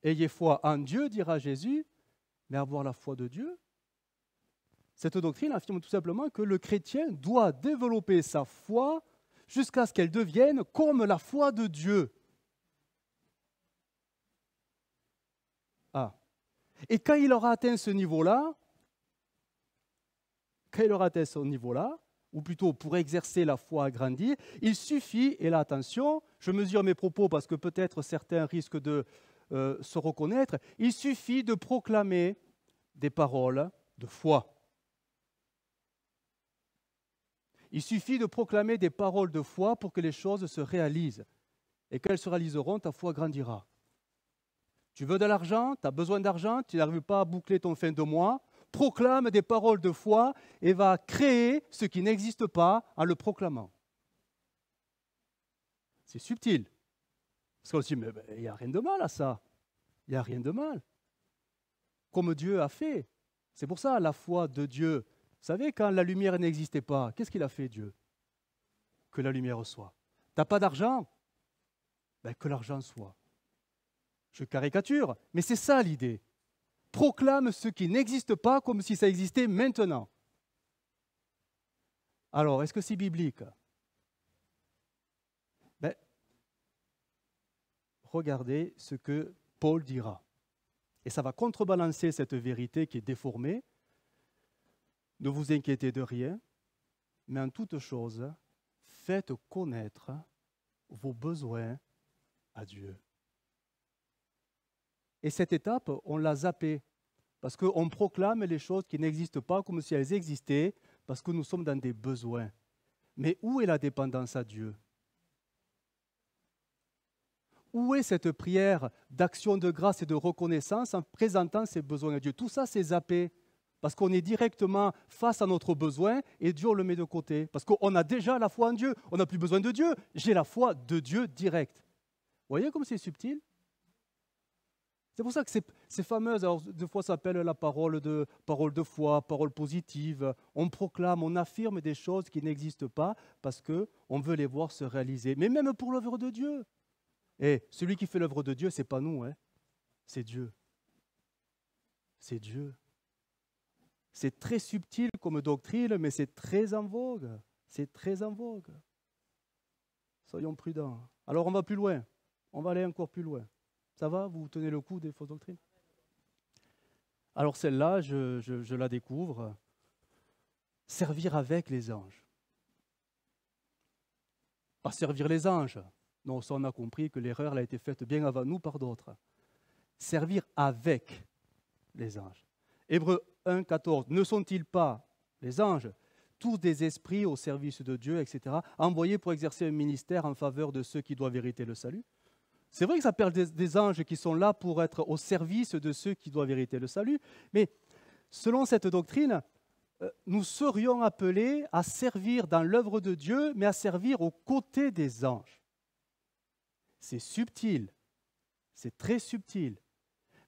Ayez foi en Dieu, dira Jésus, mais avoir la foi de Dieu. Cette doctrine affirme tout simplement que le chrétien doit développer sa foi jusqu'à ce qu'elle devienne comme la foi de Dieu. Ah. Et quand il aura atteint ce niveau-là, ou plutôt pour exercer la foi agrandie, il suffit, et là attention, je mesure mes propos parce que peut-être certains risquent de se reconnaître, il suffit de proclamer des paroles de foi. Il suffit de proclamer des paroles de foi pour que les choses se réalisent. Et quand elles se réaliseront, ta foi grandira. Tu veux de l'argent, tu as besoin d'argent, tu n'arrives pas à boucler ton fin de mois, proclame des paroles de foi et va créer ce qui n'existe pas en le proclamant. C'est subtil. Parce qu'on se dit, mais il n'y a rien de mal à ça. Il n'y a rien de mal. Comme Dieu a fait. C'est pour ça la foi de Dieu. Vous savez, quand la lumière n'existait pas, qu'est-ce qu'il a fait Dieu? Que la lumière soit. Tu n'as pas d'argent? Ben, que l'argent soit. Je caricature, mais c'est ça l'idée. Proclame ce qui n'existe pas comme si ça existait maintenant. Alors, est-ce que c'est biblique? Ben, regardez ce que Paul dira. Et ça va contrebalancer cette vérité qui est déformée. Ne vous inquiétez de rien, mais en toute chose, faites connaître vos besoins à Dieu. Et cette étape, on l'a zappée, parce qu'on proclame les choses qui n'existent pas comme si elles existaient, parce que nous sommes dans des besoins. Mais où est la dépendance à Dieu? Où est cette prière d'action de grâce et de reconnaissance en présentant ses besoins à Dieu? Tout ça, c'est zappé, parce qu'on est directement face à notre besoin et Dieu le met de côté. Parce qu'on a déjà la foi en Dieu, on n'a plus besoin de Dieu, j'ai la foi de Dieu direct. Vous voyez comme c'est subtil? C'est pour ça que c'est fameuse, alors des fois ça s'appelle la parole de foi, parole positive. On proclame, on affirme des choses qui n'existent pas parce qu'on veut les voir se réaliser. Mais même pour l'œuvre de Dieu. Et celui qui fait l'œuvre de Dieu, ce n'est pas nous, hein. C'est Dieu. C'est Dieu. C'est très subtil comme doctrine, mais c'est très en vogue. C'est très en vogue. Soyons prudents. Alors on va plus loin. On va aller encore plus loin. Ça va? Vous tenez le coup des fausses doctrines? Alors celle-là, je la découvre. Servir avec les anges. Pas servir les anges. Non, ça on a compris que l'erreur a été faite bien avant nous par d'autres. Servir avec les anges. Hébreux 1, 14. Ne sont-ils pas, les anges, tous des esprits au service de Dieu, etc., envoyés pour exercer un ministère en faveur de ceux qui doivent hériter le salut? C'est vrai que ça parle des anges qui sont là pour être au service de ceux qui doivent hériter le salut, mais selon cette doctrine, nous serions appelés à servir dans l'œuvre de Dieu, mais à servir aux côtés des anges. C'est subtil, c'est très subtil,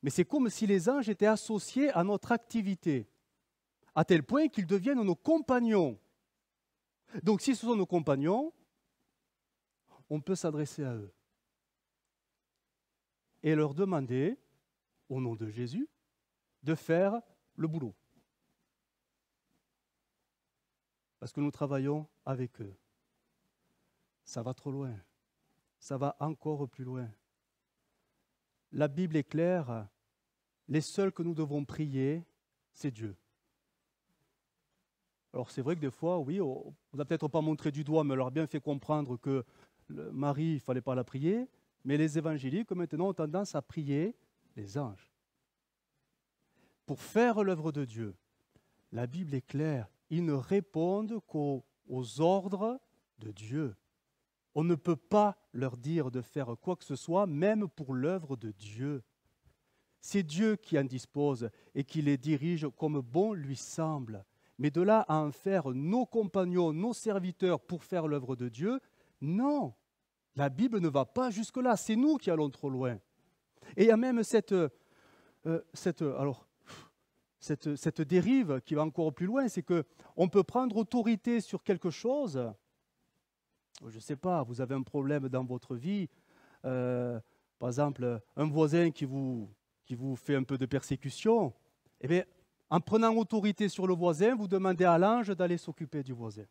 mais c'est comme si les anges étaient associés à notre activité, à tel point qu'ils deviennent nos compagnons. Donc si ce sont nos compagnons, on peut s'adresser à eux et leur demander, au nom de Jésus, de faire le boulot. Parce que nous travaillons avec eux. Ça va trop loin. Ça va encore plus loin. La Bible est claire. Les seuls que nous devons prier, c'est Dieu. Alors c'est vrai que des fois, oui, on n'a peut-être pas montré du doigt, mais on leur a bien fait comprendre que Marie, il ne fallait pas la prier. Mais les évangéliques, maintenant, ont tendance à prier les anges. Pour faire l'œuvre de Dieu, la Bible est claire. Ils ne répondent qu'aux ordres de Dieu. On ne peut pas leur dire de faire quoi que ce soit, même pour l'œuvre de Dieu. C'est Dieu qui en dispose et qui les dirige comme bon lui semble. Mais de là à en faire nos compagnons, nos serviteurs pour faire l'œuvre de Dieu, non. La Bible ne va pas jusque-là, c'est nous qui allons trop loin. Et il y a même cette dérive qui va encore plus loin, c'est qu'on peut prendre autorité sur quelque chose. Je ne sais pas, vous avez un problème dans votre vie, par exemple, un voisin qui vous fait un peu de persécution, eh bien, en prenant autorité sur le voisin, vous demandez à l'ange d'aller s'occuper du voisin.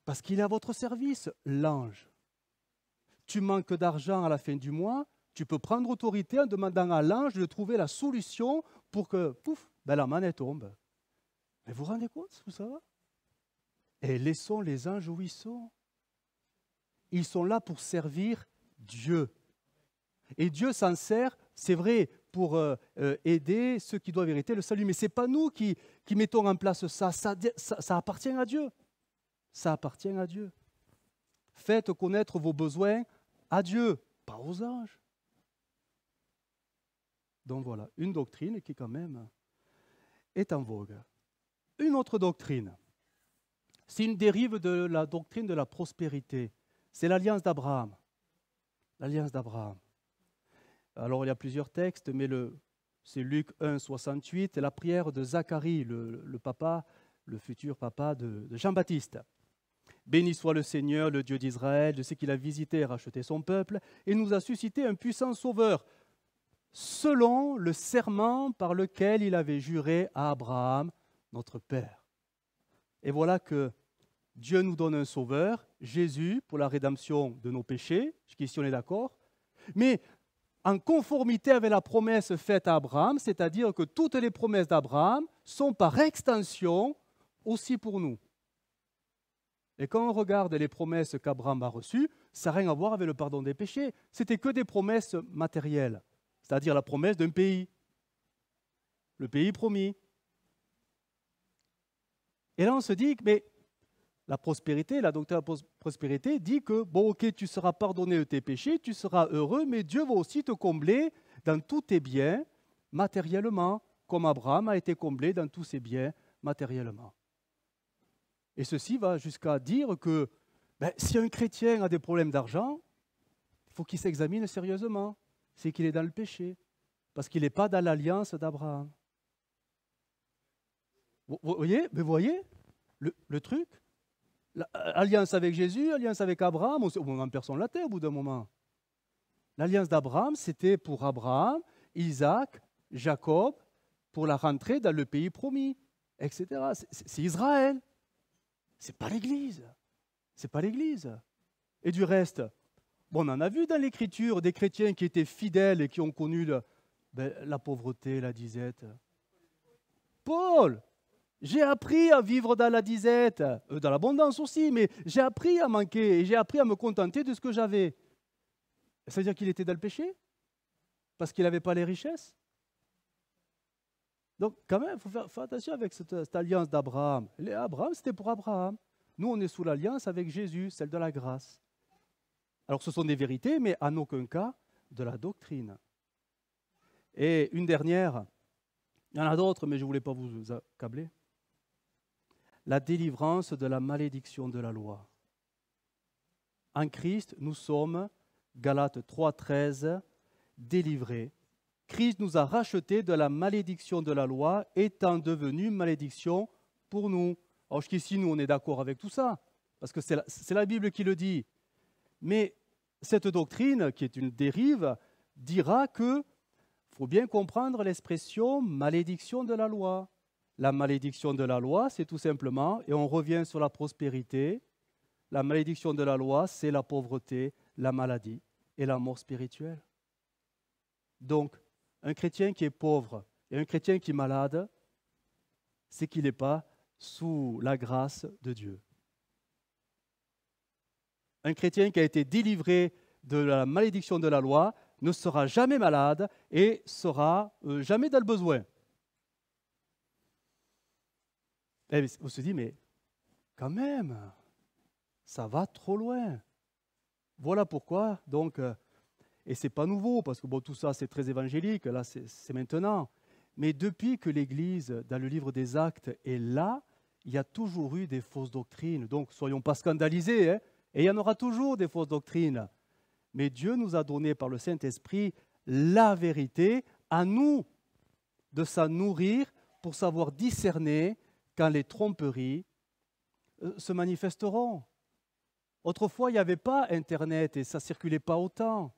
Parce qu'il est à votre service, l'ange. Tu manques d'argent à la fin du mois, tu peux prendre autorité en demandant à l'ange de trouver la solution pour que, pouf, ben la manne tombe. Mais vous vous rendez compte où ça va? Et laissons les anges où ils sont. Ils sont là pour servir Dieu. Et Dieu s'en sert, c'est vrai, pour aider ceux qui doivent hériter le salut. Mais ce n'est pas nous qui mettons en place ça. Ça appartient à Dieu. Ça appartient à Dieu. Faites connaître vos besoins à Dieu, pas aux anges. Donc voilà, une doctrine qui quand même est en vogue. Une autre doctrine, c'est une dérive de la doctrine de la prospérité. C'est l'alliance d'Abraham. L'alliance d'Abraham. Alors il y a plusieurs textes, mais c'est Luc 1, 68, et la prière de Zacharie, le papa, le futur papa de Jean-Baptiste. Béni soit le Seigneur, le Dieu d'Israël, de ce qu'il a visité et racheté son peuple, et nous a suscité un puissant sauveur, selon le serment par lequel il avait juré à Abraham, notre Père. Et voilà que Dieu nous donne un sauveur, Jésus, pour la rédemption de nos péchés, jusqu'ici on est d'accord, mais en conformité avec la promesse faite à Abraham, c'est-à-dire que toutes les promesses d'Abraham sont par extension aussi pour nous. Et quand on regarde les promesses qu'Abraham a reçues, ça n'a rien à voir avec le pardon des péchés. C'était que des promesses matérielles, c'est-à-dire la promesse d'un pays, le pays promis. Et là, on se dit que mais la prospérité, la doctrine de la prospérité dit que, bon, ok, tu seras pardonné de tes péchés, tu seras heureux, mais Dieu va aussi te combler dans tous tes biens matériellement, comme Abraham a été comblé dans tous ses biens matériellement. Et ceci va jusqu'à dire que si un chrétien a des problèmes d'argent, il faut qu'il s'examine sérieusement. C'est qu'il est dans le péché, parce qu'il n'est pas dans l'alliance d'Abraham. Vous voyez, le truc? Alliance avec Jésus, alliance avec Abraham, au moment personne la terre au bout d'un moment. L'alliance d'Abraham, c'était pour Abraham, Isaac, Jacob, pour la rentrée dans le pays promis, etc. C'est Israël. C'est pas l'Église. C'est pas l'Église. Et du reste, bon, on en a vu dans l'Écriture des chrétiens qui étaient fidèles et qui ont connu la pauvreté, la disette. Paul, j'ai appris à vivre dans la disette, dans l'abondance aussi, mais j'ai appris à manquer et j'ai appris à me contenter de ce que j'avais. Ça veut dire qu'il était dans le péché? Parce qu'il n'avait pas les richesses? Donc, quand même, il faut faire attention avec cette alliance d'Abraham. Abraham, c'était pour Abraham. Nous, on est sous l'alliance avec Jésus, celle de la grâce. Alors, ce sont des vérités, mais en aucun cas de la doctrine. Et une dernière, il y en a d'autres, mais je ne voulais pas vous accabler. La délivrance de la malédiction de la loi. En Christ, nous sommes, Galates 3,13, délivrés. Christ nous a rachetés de la malédiction de la loi, étant devenu malédiction pour nous. Alors jusqu'ici, nous, on est d'accord avec tout ça, parce que c'est la Bible qui le dit. Mais cette doctrine, qui est une dérive, dira que faut bien comprendre l'expression malédiction de la loi. La malédiction de la loi, c'est tout simplement, et on revient sur la prospérité, la malédiction de la loi, c'est la pauvreté, la maladie et la mort spirituelle. Donc, un chrétien qui est pauvre et un chrétien qui est malade, c'est qu'il n'est pas sous la grâce de Dieu. Un chrétien qui a été délivré de la malédiction de la loi ne sera jamais malade et sera jamais dans le besoin. Et on se dit, mais quand même, ça va trop loin. Voilà pourquoi, donc, et ce n'est pas nouveau, parce que bon, tout ça c'est très évangélique, là c'est maintenant, mais depuis que l'Église, dans le livre des Actes, est là, il y a toujours eu des fausses doctrines. Donc, soyons pas scandalisés, hein, et il y en aura toujours des fausses doctrines. Mais Dieu nous a donné par le Saint-Esprit la vérité, à nous de s'en nourrir pour savoir discerner quand les tromperies se manifesteront. Autrefois, il n'y avait pas Internet et ça ne circulait pas autant.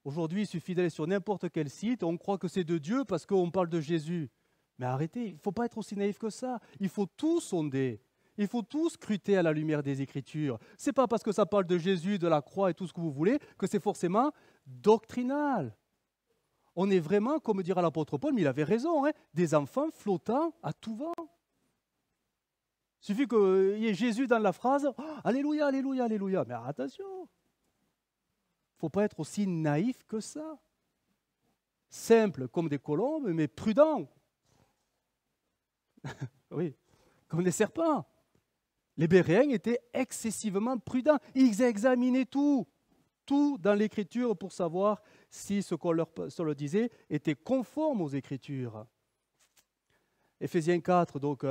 Aujourd'hui, il suffit d'aller sur n'importe quel site et on croit que c'est de Dieu parce qu'on parle de Jésus. Mais arrêtez, il ne faut pas être aussi naïf que ça. Il faut tout sonder. Il faut tout scruter à la lumière des Écritures. Ce n'est pas parce que ça parle de Jésus, de la croix et tout ce que vous voulez que c'est forcément doctrinal. On est vraiment, comme dira l'apôtre Paul, mais il avait raison, hein, des enfants flottant à tout vent. Il suffit qu'il y ait Jésus dans la phrase oh, « Alléluia, Alléluia, Alléluia ». Mais attention, il ne faut pas être aussi naïf que ça. Simple comme des colombes, mais prudent. Oui, comme des serpents. Les Béréens étaient excessivement prudents. Ils examinaient tout dans l'Écriture pour savoir si ce qu'on leur disait était conforme aux Écritures. Éphésiens 4, donc,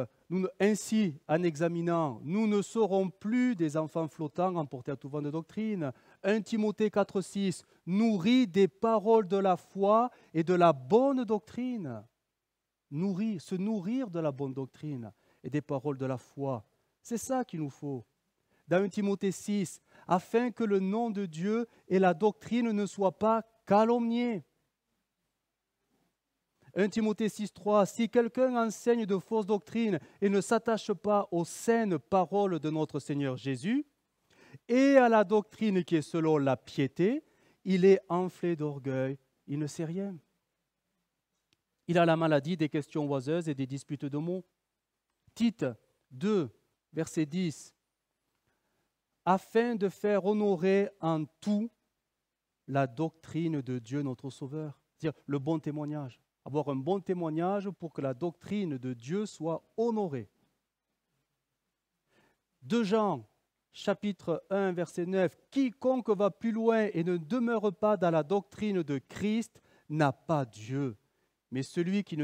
ainsi, en examinant, nous ne serons plus des enfants flottants emportés à tout vent de doctrine. 1 Timothée 4, 6, nourris des paroles de la foi et de la bonne doctrine. Se nourrir de la bonne doctrine et des paroles de la foi. C'est ça qu'il nous faut. Dans 1 Timothée 6, afin que le nom de Dieu et la doctrine ne soient pas calomniés. 1 Timothée 6, 3, si quelqu'un enseigne de fausses doctrines et ne s'attache pas aux saines paroles de notre Seigneur Jésus et à la doctrine qui est selon la piété, il est enflé d'orgueil, il ne sait rien. Il a la maladie des questions oiseuses et des disputes de mots. Tite 2, verset 10, afin de faire honorer en tout la doctrine de Dieu notre Sauveur, c'est-à-dire le bon témoignage. Avoir un bon témoignage pour que la doctrine de Dieu soit honorée. 2 Jean, chapitre 1, verset 9, quiconque va plus loin et ne demeure pas dans la doctrine de Christ n'a pas Dieu. Mais celui qui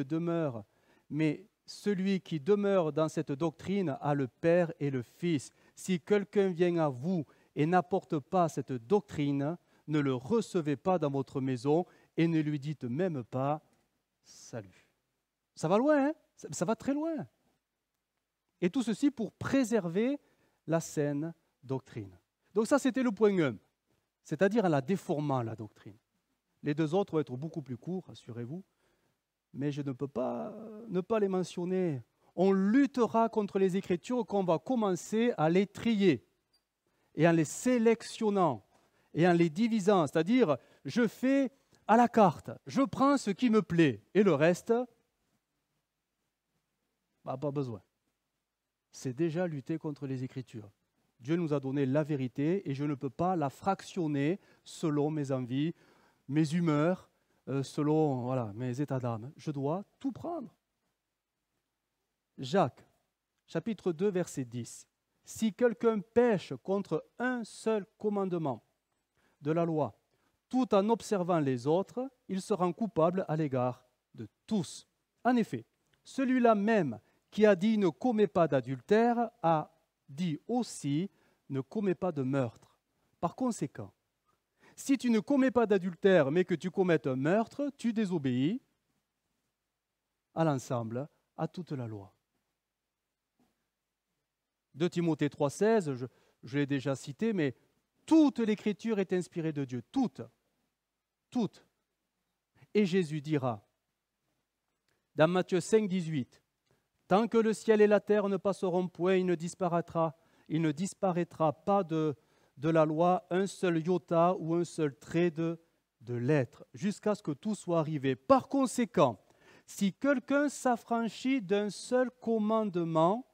demeure dans cette doctrine a le Père et le Fils. Si quelqu'un vient à vous et n'apporte pas cette doctrine, ne le recevez pas dans votre maison et ne lui dites même pas salut. Ça va loin, hein? Ça va très loin. Et tout ceci pour préserver la saine doctrine. Donc ça, c'était le point 1, c'est-à-dire en la déformant, la doctrine. Les deux autres vont être beaucoup plus courts, assurez-vous, mais je ne peux pas ne pas les mentionner. On luttera contre les Écritures quand on va commencer à les trier et en les sélectionnant et en les divisant, c'est-à-dire je fais à la carte, je prends ce qui me plaît et le reste, pas besoin. C'est déjà lutter contre les Écritures. Dieu nous a donné la vérité et je ne peux pas la fractionner selon mes envies, mes humeurs, selon mes états d'âme. Je dois tout prendre. Jacques, chapitre 2, verset 10. Si quelqu'un pêche contre un seul commandement de la loi, tout en observant les autres, il sera coupable à l'égard de tous. En effet, celui-là même qui a dit « ne commets pas d'adultère » a dit aussi « ne commets pas de meurtre ». Par conséquent, si tu ne commets pas d'adultère mais que tu commettes un meurtre, tu désobéis à l'ensemble, à toute la loi. 2 Timothée 3,16, je l'ai déjà cité, mais toute l'Écriture est inspirée de Dieu, toute. Et Jésus dira, dans Matthieu 5, 18, « Tant que le ciel et la terre ne passeront point, il ne disparaîtra pas de la loi un seul iota ou un seul trait de lettre, jusqu'à ce que tout soit arrivé. Par conséquent, si quelqu'un s'affranchit d'un seul commandement,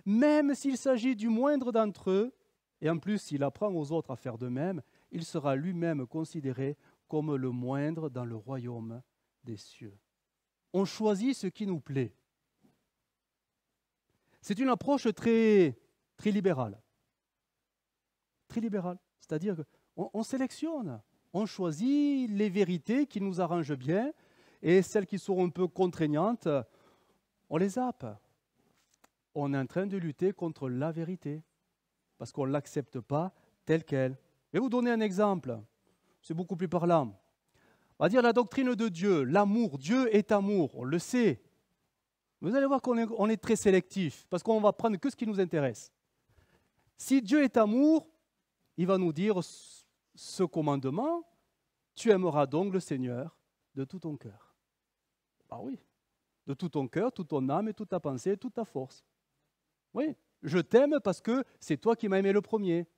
même s'il s'agit du moindre d'entre eux, et en plus s'il apprend aux autres à faire de même, il sera lui-même considéré comme le moindre dans le royaume des cieux. » On choisit ce qui nous plaît. C'est une approche très libérale. Très libérale, c'est-à-dire qu'on sélectionne, on choisit les vérités qui nous arrangent bien et celles qui sont un peu contraignantes, on les zappe. On est en train de lutter contre la vérité parce qu'on ne l'accepte pas telle qu'elle. Je vais vous donner un exemple, c'est beaucoup plus parlant. On va dire la doctrine de Dieu, l'amour. Dieu est amour, on le sait. Vous allez voir qu'on est très sélectif parce qu'on va prendre que ce qui nous intéresse. Si Dieu est amour, il va nous dire ce commandement, tu aimeras donc le Seigneur de tout ton cœur. Ah oui, de tout ton cœur, toute ton âme et toute ta pensée et toute ta force. Oui, je t'aime parce que c'est toi qui m'as aimé le premier.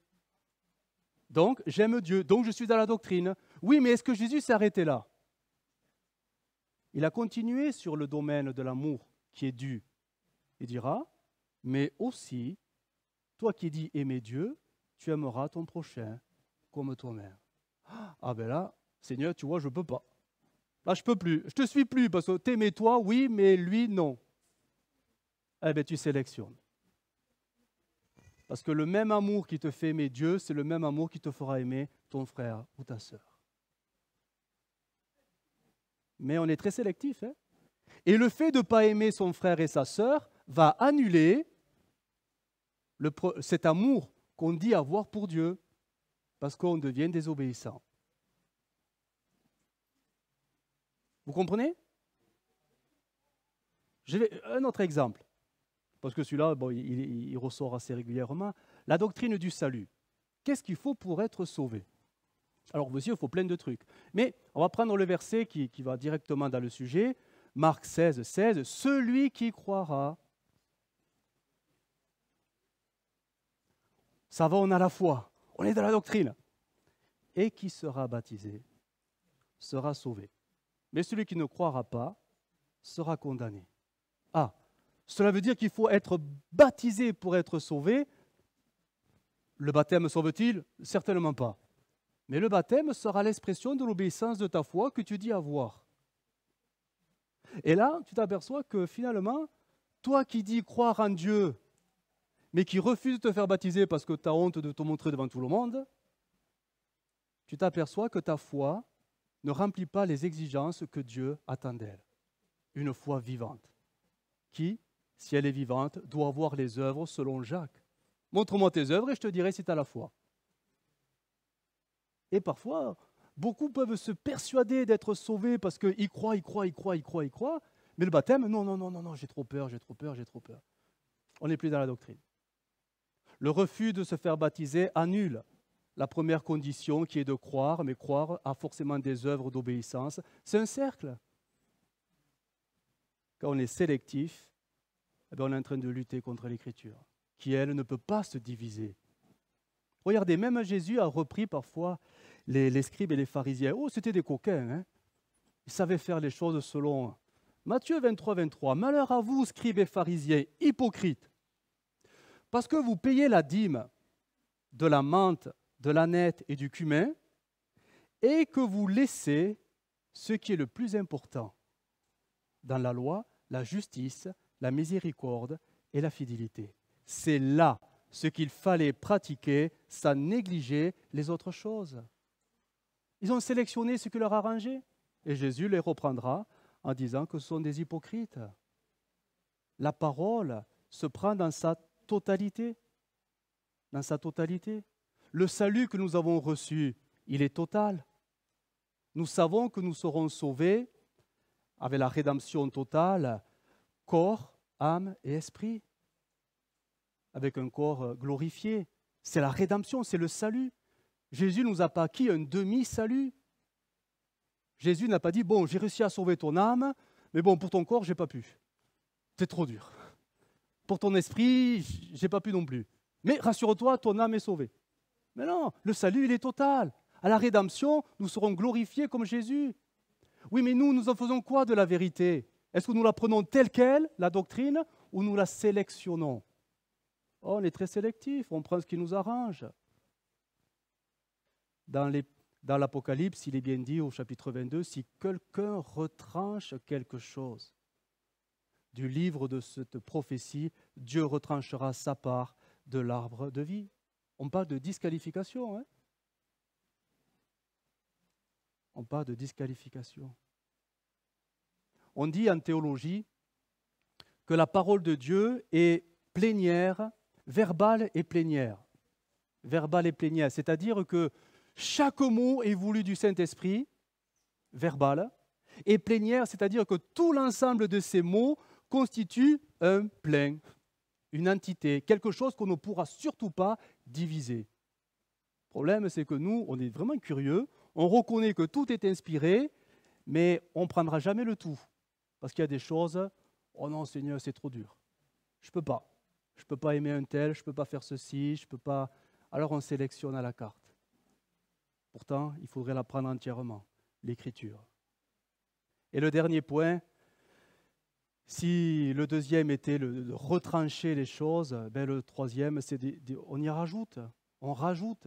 Donc, j'aime Dieu, donc je suis dans la doctrine. Oui, mais est-ce que Jésus s'est arrêté là? Il a continué sur le domaine de l'amour qui est dû. Il dira, mais aussi, toi qui dis aimer Dieu, tu aimeras ton prochain comme toi-même. Ah ben là, Seigneur, tu vois, je ne peux pas. Là, je ne peux plus. Je ne te suis plus parce que t'aimer toi, oui, mais lui, non. Eh bien, tu sélectionnes. Parce que le même amour qui te fait aimer Dieu, c'est le même amour qui te fera aimer ton frère ou ta sœur. Mais on est très sélectif. Hein? Et le fait de ne pas aimer son frère et sa sœur va annuler cet amour qu'on dit avoir pour Dieu, parce qu'on devient désobéissant. Vous comprenez? Un autre exemple, parce que celui-là, bon, il ressort assez régulièrement. La doctrine du salut. Qu'est-ce qu'il faut pour être sauvé? Alors, monsieur, il faut plein de trucs. Mais on va prendre le verset qui va directement dans le sujet. Marc 16, 16. Celui qui croira. Ça va, on a la foi. On est dans la doctrine. Et qui sera baptisé sera sauvé. Mais celui qui ne croira pas sera condamné. Ah, cela veut dire qu'il faut être baptisé pour être sauvé. Le baptême sauve-t-il? Certainement pas. Mais le baptême sera l'expression de l'obéissance de ta foi que tu dis avoir. Et là, tu t'aperçois que finalement, toi qui dis croire en Dieu, mais qui refuse de te faire baptiser parce que tu as honte de te montrer devant tout le monde, tu t'aperçois que ta foi ne remplit pas les exigences que Dieu attend d'elle. Une foi vivante, qui, si elle est vivante, doit avoir les œuvres selon Jacques. Montre-moi tes œuvres et je te dirai si tu as la foi. Et parfois, beaucoup peuvent se persuader d'être sauvés parce qu'ils croient, mais le baptême, non, j'ai trop peur. On n'est plus dans la doctrine. Le refus de se faire baptiser annule la première condition qui est de croire, mais croire a forcément des œuvres d'obéissance. C'est un cercle. Quand on est sélectif, eh bien on est en train de lutter contre l'Écriture, qui, elle, ne peut pas se diviser. Regardez, même Jésus a repris parfois les scribes et les pharisiens. Oh, c'était des coquins, hein? Ils savaient faire les choses selon Matthieu 23, 23. Malheur à vous, scribes et pharisiens, hypocrites, parce que vous payez la dîme de la menthe, de l'ânette et du cumin, et que vous laissez ce qui est le plus important dans la loi, la justice, la miséricorde et la fidélité. C'est là ce qu'il fallait pratiquer sans négliger les autres choses. Ils ont sélectionné ce qui leur arrangeait, et Jésus les reprendra en disant que ce sont des hypocrites. La parole se prend dans sa totalité. Dans sa totalité. Le salut que nous avons reçu, il est total. Nous savons que nous serons sauvés avec la rédemption totale, corps, âme et esprit, avec un corps glorifié. C'est la rédemption, c'est le salut. Jésus ne nous a pas acquis un demi-salut. Jésus n'a pas dit, bon, j'ai réussi à sauver ton âme, mais bon, pour ton corps, je n'ai pas pu. C'est trop dur. Pour ton esprit, je n'ai pas pu non plus. Mais rassure-toi, ton âme est sauvée. Mais non, le salut, il est total. À la rédemption, nous serons glorifiés comme Jésus. Oui, mais nous en faisons quoi de la vérité? Est-ce que nous la prenons telle qu'elle, la doctrine, ou nous la sélectionnons? Oh, on est très sélectif, on prend ce qui nous arrange. Dans l'Apocalypse, il est bien dit au chapitre 22, si quelqu'un retranche quelque chose du livre de cette prophétie, Dieu retranchera sa part de l'arbre de vie. On parle de disqualification. Hein? On parle de disqualification. On dit en théologie que la parole de Dieu est plénière, verbale et plénière. Verbale et plénière, c'est-à-dire que chaque mot est voulu du Saint-Esprit, verbal, et plénière, c'est-à-dire que tout l'ensemble de ces mots constitue un plein, une entité, quelque chose qu'on ne pourra surtout pas diviser. problème, c'est que nous, on est vraiment curieux, on reconnaît que tout est inspiré, mais on ne prendra jamais le tout. Parce qu'il y a des choses, oh non Seigneur, c'est trop dur. Je ne peux pas. Je ne peux pas aimer un tel, je ne peux pas faire ceci, je ne peux pas... Alors on sélectionne à la carte. Pourtant, il faudrait la prendre entièrement, l'Écriture. Et le dernier point, si le deuxième était de retrancher les choses, ben le troisième, c'est on y rajoute. On rajoute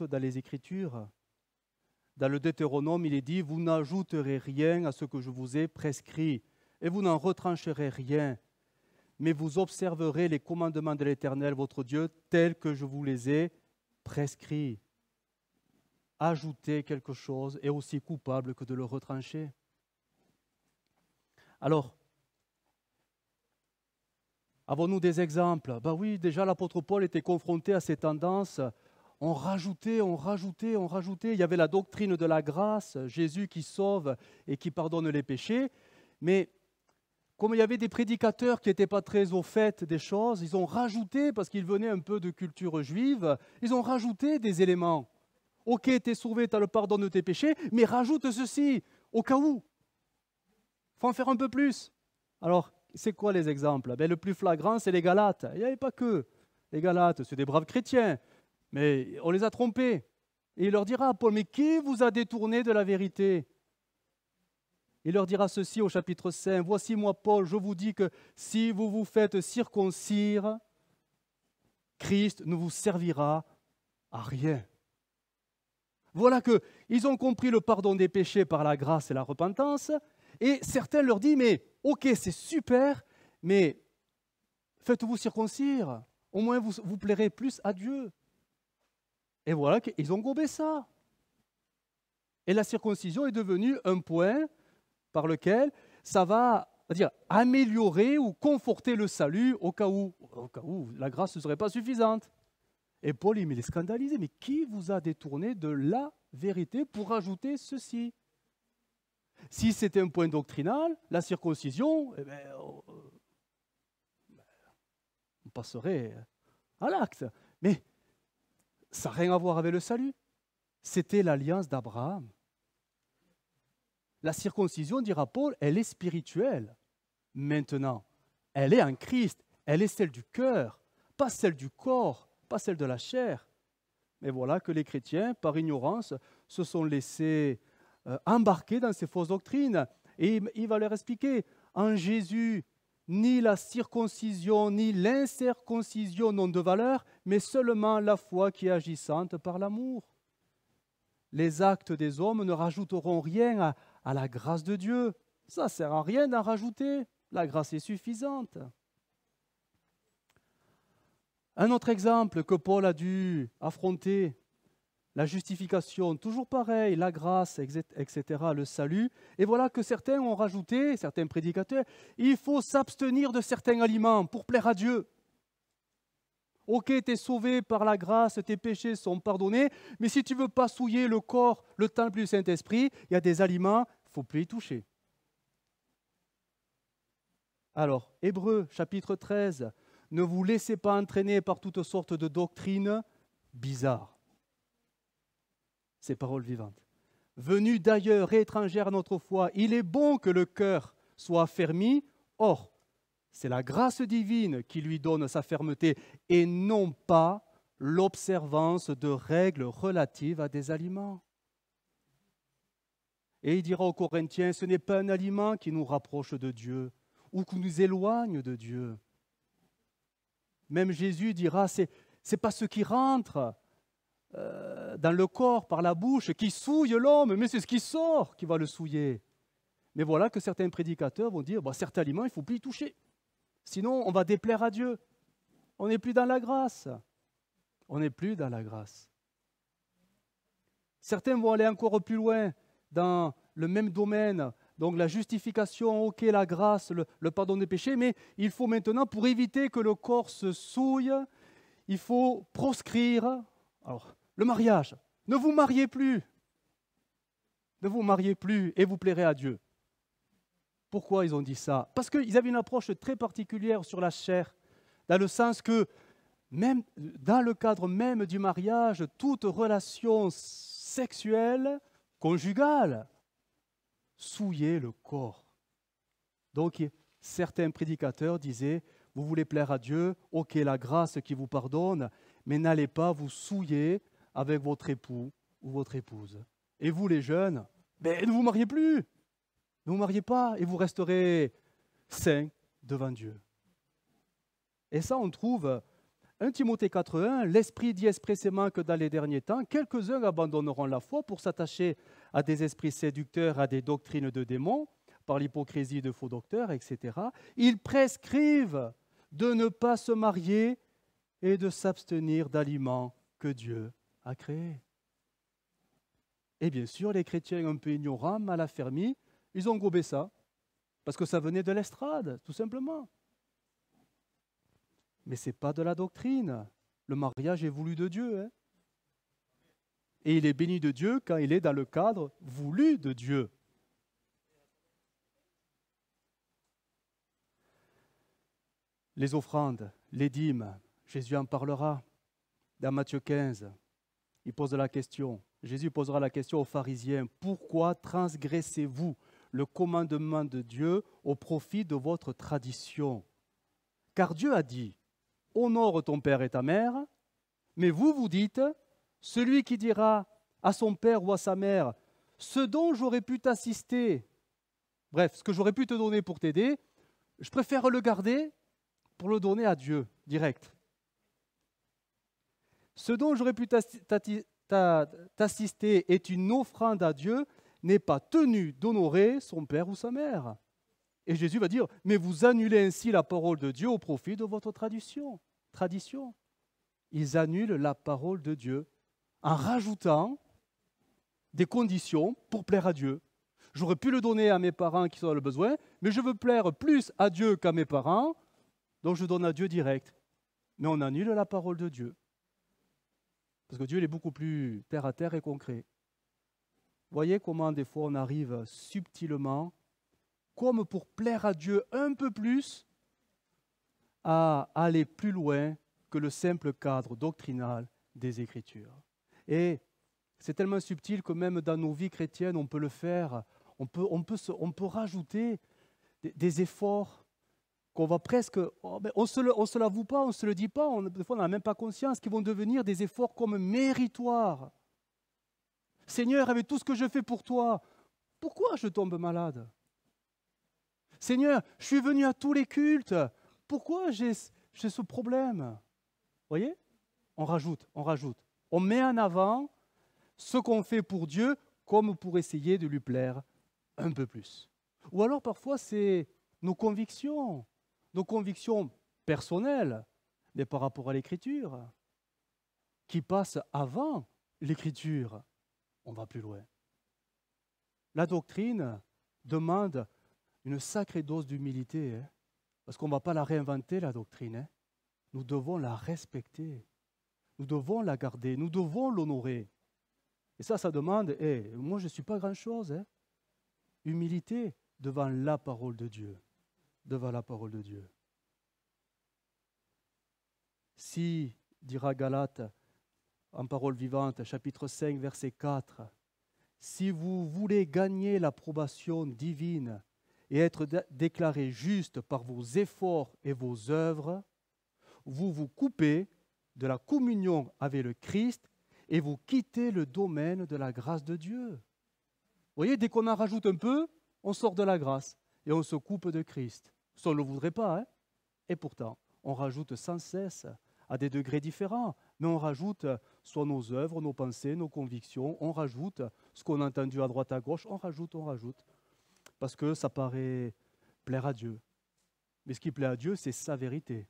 dans les Écritures. Dans le Deutéronome, il est dit « Vous n'ajouterez rien à ce que je vous ai prescrit, et vous n'en retrancherez rien, mais vous observerez les commandements de l'Éternel, votre Dieu, tels que je vous les ai prescrits. » Ajouter quelque chose est aussi coupable que de le retrancher. Alors, avons-nous des exemples? Ben oui, déjà l'apôtre Paul était confronté à ces tendances. On rajoutait. Il y avait la doctrine de la grâce, Jésus qui sauve et qui pardonne les péchés. Mais comme il y avait des prédicateurs qui n'étaient pas très au fait des choses, ils ont rajouté, parce qu'ils venaient un peu de culture juive, ils ont rajouté des éléments. Ok, tu es sauvé, tu as le pardon de tes péchés, mais rajoute ceci, au cas où. Il faut en faire un peu plus. Alors, c'est quoi les exemples? Ben, le plus flagrant, c'est les Galates. Il n'y avait pas que les Galates, c'est des braves chrétiens, mais on les a trompés. Et il leur dira, Paul, mais qui vous a détourné de la vérité? Il leur dira ceci au chapitre 5, « Voici moi, Paul, je vous dis que si vous vous faites circoncire, Christ ne vous servira à rien. » Voilà qu'ils ont compris le pardon des péchés par la grâce et la repentance, et certains leur disent, mais ok, c'est super, mais faites-vous circoncire, au moins vous plairez plus à Dieu. Et voilà qu'ils ont gobé ça. Et la circoncision est devenue un point par lequel ça va améliorer ou conforter le salut au cas où la grâce ne serait pas suffisante. Et Paul, il est scandalisé. Mais qui vous a détourné de la vérité pour ajouter ceci? Si c'était un point doctrinal, la circoncision, on passerait à l'acte. Mais ça n'a rien à voir avec le salut. C'était l'alliance d'Abraham. La circoncision, dira Paul, elle est spirituelle. Maintenant, elle est en Christ. Elle est celle du cœur, pas celle du corps, pas celle de la chair. Mais voilà que les chrétiens, par ignorance, se sont laissés embarquer dans ces fausses doctrines. Et il va leur expliquer, en Jésus, ni la circoncision, ni l'incirconcision n'ont de valeur, mais seulement la foi qui est agissante par l'amour. Les actes des hommes ne rajouteront rien à la grâce de Dieu. Ça ne sert à rien d'en rajouter. La grâce est suffisante. Un autre exemple que Paul a dû affronter, la justification, toujours pareil, la grâce, etc., le salut. Et voilà que certains ont rajouté, certains prédicateurs, il faut s'abstenir de certains aliments pour plaire à Dieu. Ok, tu es sauvé par la grâce, tes péchés sont pardonnés, mais si tu ne veux pas souiller le corps, le temple du Saint-Esprit, il y a des aliments, il ne faut plus y toucher. Alors, Hébreux, chapitre 13, ne vous laissez pas entraîner par toutes sortes de doctrines bizarres. Ces paroles vivantes. Venus d'ailleurs et étrangères à notre foi, il est bon que le cœur soit affermi. Or, c'est la grâce divine qui lui donne sa fermeté et non pas l'observance de règles relatives à des aliments. Et il dira aux Corinthiens, ce n'est pas un aliment qui nous rapproche de Dieu ou qui nous éloigne de Dieu. Même Jésus dira, c'est pas ce qui rentre dans le corps par la bouche qui souille l'homme, mais c'est ce qui sort qui va le souiller. Mais voilà que certains prédicateurs vont dire, certains aliments, il ne faut plus y toucher. Sinon, on va déplaire à Dieu. On n'est plus dans la grâce. On n'est plus dans la grâce. Certains vont aller encore plus loin dans le même domaine. Donc la justification, ok, la grâce, le pardon des péchés, mais il faut maintenant, pour éviter que le corps se souille, il faut proscrire le mariage. Ne vous mariez plus. Ne vous mariez plus et vous plairez à Dieu. Pourquoi ils ont dit ça? Parce qu'ils avaient une approche très particulière sur la chair, dans le sens que même dans le cadre même du mariage, toute relation sexuelle, conjugale, souillait le corps. Donc, certains prédicateurs disaient, vous voulez plaire à Dieu, ok, la grâce qui vous pardonne, mais n'allez pas vous souiller avec votre époux ou votre épouse. Et vous, les jeunes, ne vous mariez plus, ne vous mariez pas, et vous resterez saints devant Dieu. Et ça, on trouve 1 Timothée 4,1, l'Esprit dit expressément que dans les derniers temps, quelques-uns abandonneront la foi pour s'attacher à des esprits séducteurs, à des doctrines de démons, par l'hypocrisie de faux docteurs, etc. Ils prescrivent de ne pas se marier et de s'abstenir d'aliments que Dieu a créés. Et bien sûr, les chrétiens un peu ignorants, mal affermis, ils ont gobé ça, parce que ça venait de l'estrade, tout simplement. Mais ce n'est pas de la doctrine. Le mariage est voulu de Dieu. Hein. Et il est béni de Dieu quand il est dans le cadre voulu de Dieu. Les offrandes, les dîmes, Jésus en parlera. Dans Matthieu 15, il pose la question. Jésus posera la question aux pharisiens. Pourquoi transgressez-vous le commandement de Dieu au profit de votre tradition? Car Dieu a dit, honore ton père et ta mère, mais vous, vous dites, celui qui dira à son père ou à sa mère, ce dont j'aurais pu t'assister, bref, ce que j'aurais pu te donner pour t'aider, je préfère le garder pour le donner à Dieu, direct. Ce dont j'aurais pu t'assister est une offrande à Dieu, n'est pas tenu d'honorer son père ou sa mère. Et Jésus va dire, mais vous annulez ainsi la parole de Dieu au profit de votre tradition. Ils annulent la parole de Dieu en rajoutant des conditions pour plaire à Dieu. J'aurais pu le donner à mes parents qui en ont le besoin, mais je veux plaire plus à Dieu qu'à mes parents, donc je donne à Dieu direct. Mais on annule la parole de Dieu. Parce que Dieu il est beaucoup plus terre à terre et concret. Voyez comment des fois on arrive subtilement, comme pour plaire à Dieu un peu plus, à aller plus loin que le simple cadre doctrinal des Écritures. Et c'est tellement subtil que même dans nos vies chrétiennes, on peut le faire. On peut rajouter des efforts qu'on va presque... on ne se l'avoue pas, on ne se le dit pas, des fois on n'a même pas conscience, qui vont devenir des efforts comme méritoires. Seigneur, avec tout ce que je fais pour toi, pourquoi je tombe malade? Seigneur, je suis venu à tous les cultes, pourquoi j'ai ce problème? Vous voyez? On rajoute. On met en avant ce qu'on fait pour Dieu comme pour essayer de lui plaire un peu plus. Ou alors parfois c'est nos convictions personnelles, mais par rapport à l'Écriture, qui passent avant l'Écriture. On va plus loin. La doctrine demande une sacrée dose d'humilité, hein, parce qu'on ne va pas la réinventer, la doctrine. Hein. Nous devons la respecter, nous devons la garder, nous devons l'honorer. Et ça demande, moi je ne suis pas grand-chose. Hein. Humilité devant la parole de Dieu. Devant la parole de Dieu. Si, dira Galates, en parole vivante, chapitre 5, verset 4, si vous voulez gagner l'approbation divine et être déclaré juste par vos efforts et vos œuvres, vous vous coupez de la communion avec le Christ et vous quittez le domaine de la grâce de Dieu. Vous voyez, dès qu'on en rajoute un peu, on sort de la grâce et on se coupe de Christ. Ça, on ne le voudrait pas, hein? Et pourtant, on rajoute sans cesse, à des degrés différents, mais on rajoute soit nos œuvres, nos pensées, nos convictions, on rajoute ce qu'on a entendu à droite à gauche, on rajoute, parce que ça paraît plaire à Dieu. Mais ce qui plaît à Dieu, c'est sa vérité.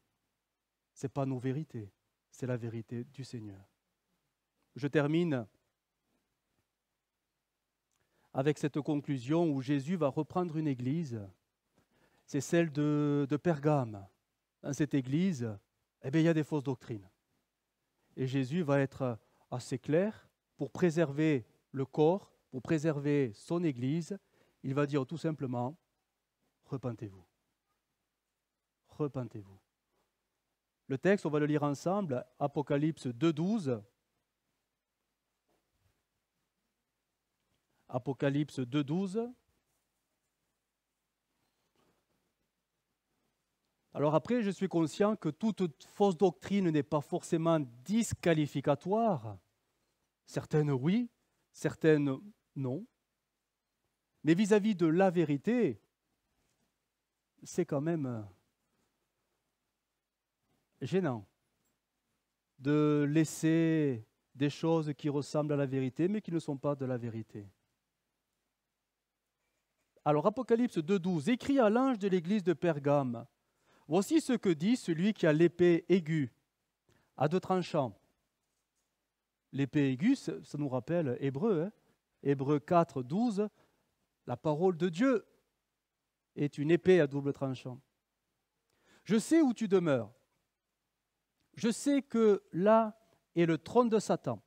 Ce n'est pas nos vérités, c'est la vérité du Seigneur. Je termine avec cette conclusion où Jésus va reprendre une église. C'est celle de Pergame. Dans cette église, il y a des fausses doctrines. Et Jésus va être assez clair pour préserver le corps, pour préserver son église. Il va dire tout simplement, repentez-vous. Repentez-vous. Le texte, on va le lire ensemble, Apocalypse 2.12. Apocalypse 2.12. Alors après, je suis conscient que toute fausse doctrine n'est pas forcément disqualificatoire. Certaines oui, certaines non. Mais vis-à-vis de la vérité, c'est quand même gênant de laisser des choses qui ressemblent à la vérité, mais qui ne sont pas de la vérité. Alors, Apocalypse 2.12, écrit à l'ange de l'église de Pergame, voici ce que dit celui qui a l'épée aiguë, à deux tranchants. L'épée aiguë, ça nous rappelle Hébreu, hein? Hébreu 4.12, la parole de Dieu est une épée à double tranchant. Je sais où tu demeures. Je sais que là est le trône de Satan.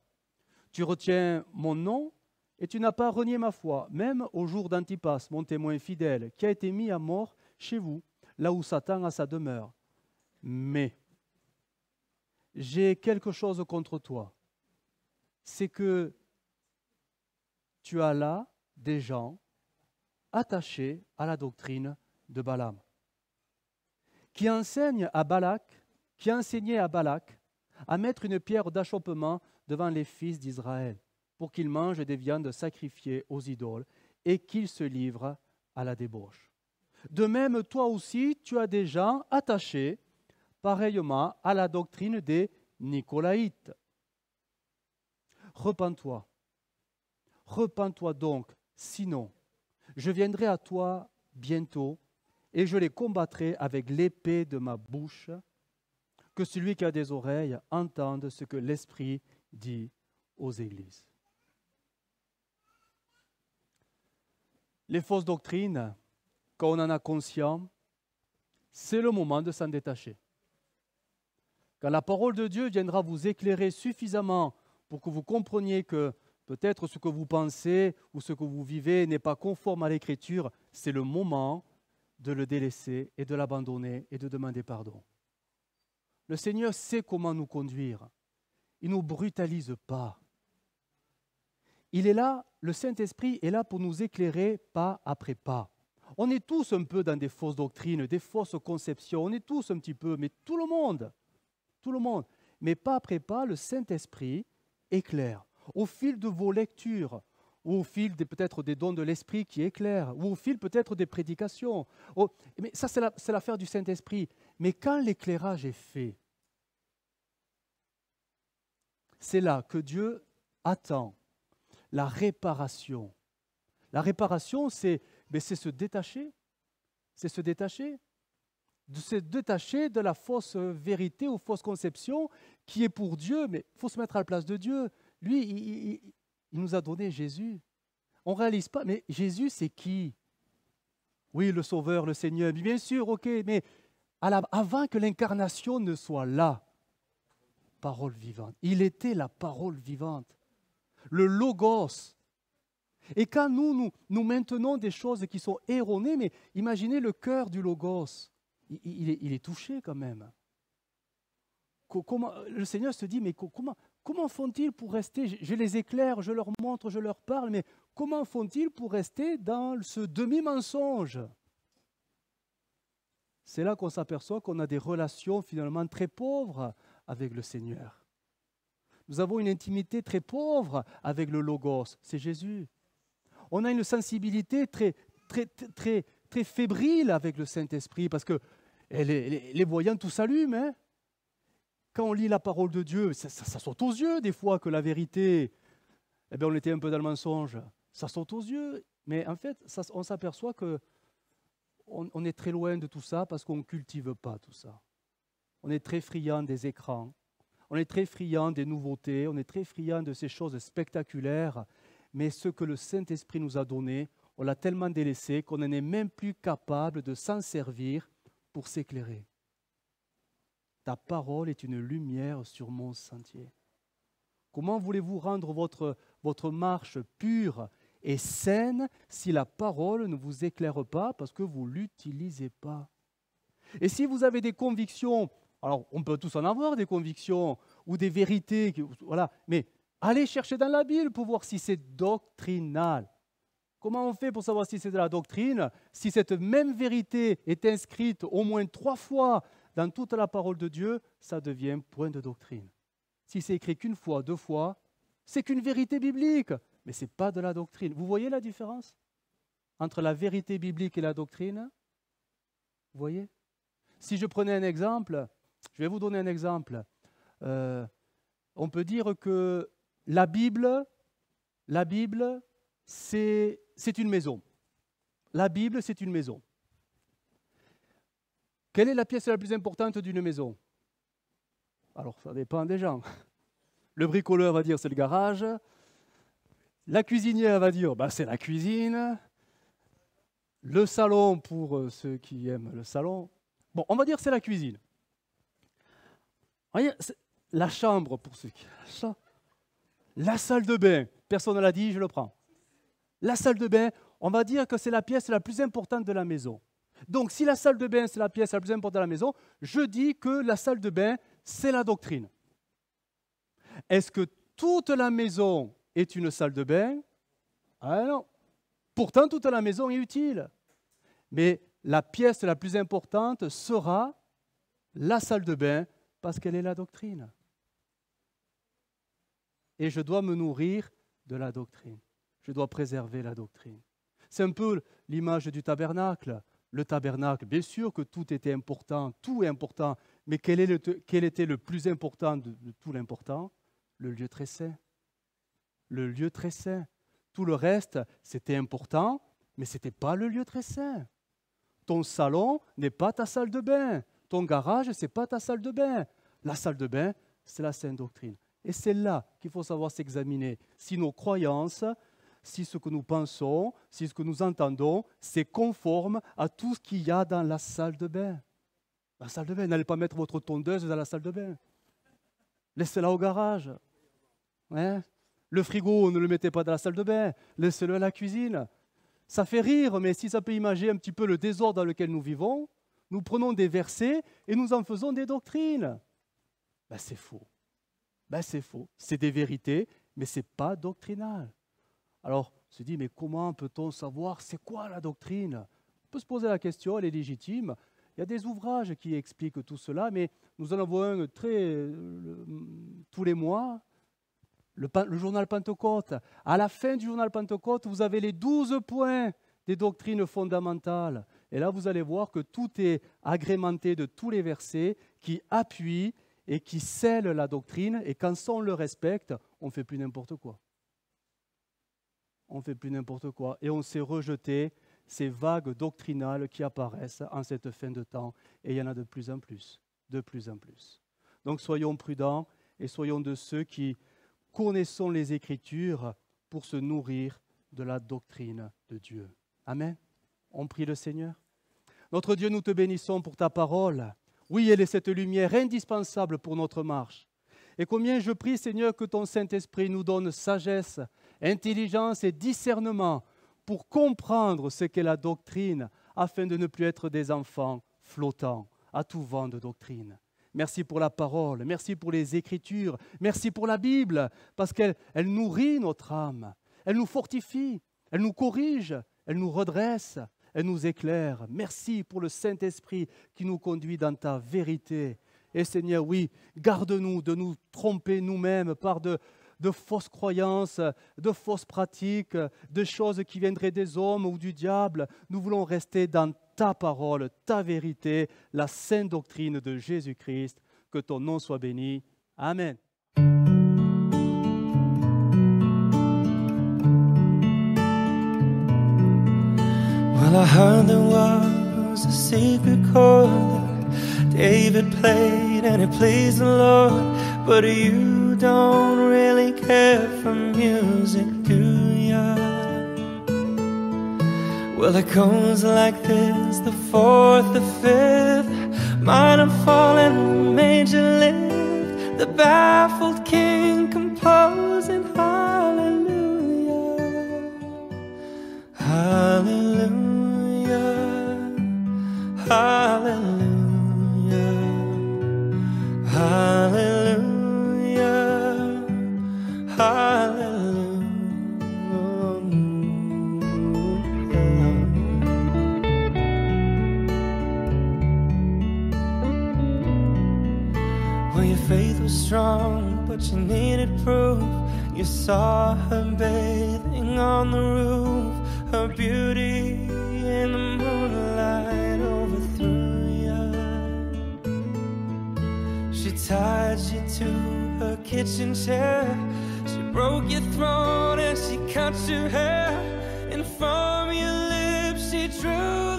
Tu retiens mon nom et tu n'as pas renié ma foi, même au jour d'Antipas, mon témoin fidèle, qui a été mis à mort chez vous, là où Satan a sa demeure. Mais j'ai quelque chose contre toi. C'est que tu as là des gens attachés à la doctrine de Balaam, qui enseignaient à Balak à mettre une pierre d'achoppement devant les fils d'Israël, pour qu'ils mangent des viandes sacrifiées aux idoles et qu'ils se livrent à la débauche. De même, toi aussi, tu as des gens attachés pareillement à la doctrine des Nicolaïtes. Repens-toi donc, sinon, je viendrai à toi bientôt et je les combattrai avec l'épée de ma bouche. Que celui qui a des oreilles entende ce que l'Esprit dit aux églises. Les fausses doctrines, quand on en a conscience, c'est le moment de s'en détacher. Quand la parole de Dieu viendra vous éclairer suffisamment pour que vous compreniez que peut-être ce que vous pensez ou ce que vous vivez n'est pas conforme à l'Écriture, c'est le moment de le délaisser et de l'abandonner et de demander pardon. Le Seigneur sait comment nous conduire. Il ne nous brutalise pas. Il est là, le Saint-Esprit est là pour nous éclairer pas après pas. On est tous un peu dans des fausses doctrines, des fausses conceptions. On est tous un petit peu, mais tout le monde. Mais pas après pas, le Saint-Esprit éclaire. Au fil de vos lectures, ou au fil peut-être des dons de l'Esprit qui éclairent, ou au fil peut-être des prédications. Mais ça, c'est l'affaire du Saint-Esprit. Mais quand l'éclairage est fait, c'est là que Dieu attend la réparation. La réparation, c'est se détacher. C'est se détacher. De se détacher de la fausse vérité ou fausse conception qui est pour Dieu, mais il faut se mettre à la place de Dieu. Lui, il nous a donné Jésus. On ne réalise pas, mais Jésus, c'est qui? Oui, le Sauveur, le Seigneur, bien sûr, ok, mais avant que l'incarnation ne soit là, parole vivante. Il était la parole vivante, le Logos. Et quand nous maintenons des choses qui sont erronées, mais imaginez le cœur du Logos, il est touché quand même. Le Seigneur se dit, mais comment font-ils pour rester? Je les éclaire, je leur montre, je leur parle, mais comment font-ils pour rester dans ce demi-mensonge? C'est là qu'on s'aperçoit qu'on a des relations finalement très pauvres avec le Seigneur. Nous avons une intimité très pauvre avec le Logos, c'est Jésus. On a une sensibilité très fébrile avec le Saint-Esprit parce que les voyants tout s'allument. Hein? Quand on lit la parole de Dieu, ça saute aux yeux des fois que la vérité, on était un peu dans le mensonge. Ça saute aux yeux, mais en fait, on s'aperçoit qu'on est très loin de tout ça parce qu'on ne cultive pas tout ça. On est très friand des écrans, on est très friand des nouveautés, on est très friand de ces choses spectaculaires, mais ce que le Saint-Esprit nous a donné, on l'a tellement délaissé qu'on n'en est même plus capable de s'en servir pour s'éclairer. Ta parole est une lumière sur mon sentier. Comment voulez-vous rendre votre marche pure et saine si la parole ne vous éclaire pas parce que vous ne l'utilisez pas? Et si vous avez des convictions Alors, on peut tous en avoir des convictions ou des vérités, voilà, mais allez chercher dans la Bible pour voir si c'est doctrinal. Comment on fait pour savoir si c'est de la doctrine? Si cette même vérité est inscrite au moins 3 fois dans toute la parole de Dieu, ça devient point de doctrine. Si c'est écrit qu'une fois, 2 fois, c'est qu'une vérité biblique, mais ce n'est pas de la doctrine. Vous voyez la différence entre la vérité biblique et la doctrine? Vous voyez? Si je prenais un exemple, je vais vous donner un exemple. On peut dire que la Bible, c'est une maison. La Bible, c'est une maison. Quelle est la pièce la plus importante d'une maison? Alors, ça dépend des gens. Le bricoleur va dire c'est le garage. La cuisinière va dire c'est la cuisine. Le salon, pour ceux qui aiment le salon. Bon, on va dire c'est la cuisine. Voyez, la chambre, pour ceux qui aiment ça. La salle de bain. Personne ne l'a dit, je le prends. La salle de bain, on va dire que c'est la pièce la plus importante de la maison. Donc, si la salle de bain, c'est la pièce la plus importante de la maison, je dis que la salle de bain, c'est la doctrine. Est-ce que toute la maison est une salle de bain? Ah non. Pourtant, toute la maison est utile. Mais la pièce la plus importante sera la salle de bain parce qu'elle est la doctrine. Et je dois me nourrir de la doctrine. Je dois préserver la doctrine. C'est un peu l'image du tabernacle. Le tabernacle, bien sûr que tout était important, tout est important, mais quel était le plus important de tout l'important? Le lieu très saint. Le lieu très saint. Tout le reste, c'était important, mais ce n'était pas le lieu très saint. Ton salon n'est pas ta salle de bain. Ton garage, ce n'est pas ta salle de bain. La salle de bain, c'est la sainte doctrine. Et c'est là qu'il faut savoir s'examiner. Si nos croyances, si ce que nous pensons, si ce que nous entendons, c'est conforme à tout ce qu'il y a dans la salle de bain. La salle de bain, n'allez pas mettre votre tondeuse dans la salle de bain. Laissez-la au garage. Hein? Le frigo, ne le mettez pas dans la salle de bain. Laissez-le à la cuisine. Ça fait rire, mais si ça peut imaginer un petit peu le désordre dans lequel nous vivons, nous prenons des versets et nous en faisons des doctrines. C'est faux. C'est faux. C'est des vérités, mais ce n'est pas doctrinal. Alors, on se dit, mais comment peut-on savoir c'est quoi la doctrine? On peut se poser la question, elle est légitime. Il y a des ouvrages qui expliquent tout cela, mais nous en avons un tous les mois, le journal Pentecôte. À la fin du journal Pentecôte, vous avez les 12 points des doctrines fondamentales. Et là, vous allez voir que tout est agrémenté de tous les versets qui appuient et qui scellent la doctrine. Et quand on le respecte, on ne fait plus n'importe quoi. On ne fait plus n'importe quoi. Et on sait rejeter ces vagues doctrinales qui apparaissent en cette fin de temps. Et il y en a de plus en plus. De plus en plus. Donc soyons prudents et soyons de ceux qui connaissons les Écritures pour se nourrir de la doctrine de Dieu. Amen. On prie le Seigneur. Notre Dieu, nous te bénissons pour ta parole. Oui, elle est cette lumière indispensable pour notre marche. Et combien je prie, Seigneur, que ton Saint-Esprit nous donne sagesse, intelligence et discernement pour comprendre ce qu'est la doctrine, afin de ne plus être des enfants flottants à tout vent de doctrine. Merci pour la parole, merci pour les Écritures, merci pour la Bible, parce qu'elle nourrit notre âme, elle nous fortifie, elle nous corrige, elle nous redresse, elle nous éclaire. Merci pour le Saint-Esprit qui nous conduit dans ta vérité. Et Seigneur, oui, garde-nous de nous tromper nous-mêmes par de fausses croyances, de fausses pratiques, de choses qui viendraient des hommes ou du diable. Nous voulons rester dans ta parole, ta vérité, la sainte doctrine de Jésus-Christ. Que ton nom soit béni. Amen. Well, I heard there was a secret chord that David played and it pleased the Lord, but you don't really care for music, do ya? Well, it goes like this, the fourth, the fifth, minor fall and major lift, the baffled king composing hallelujah, hallelujah, hallelujah. wrong, but you needed proof. You saw her bathing on the roof. Her beauty in the moonlight overthrew you. She tied you to her kitchen chair. She broke your throat and she cut your hair. And from your lips she drew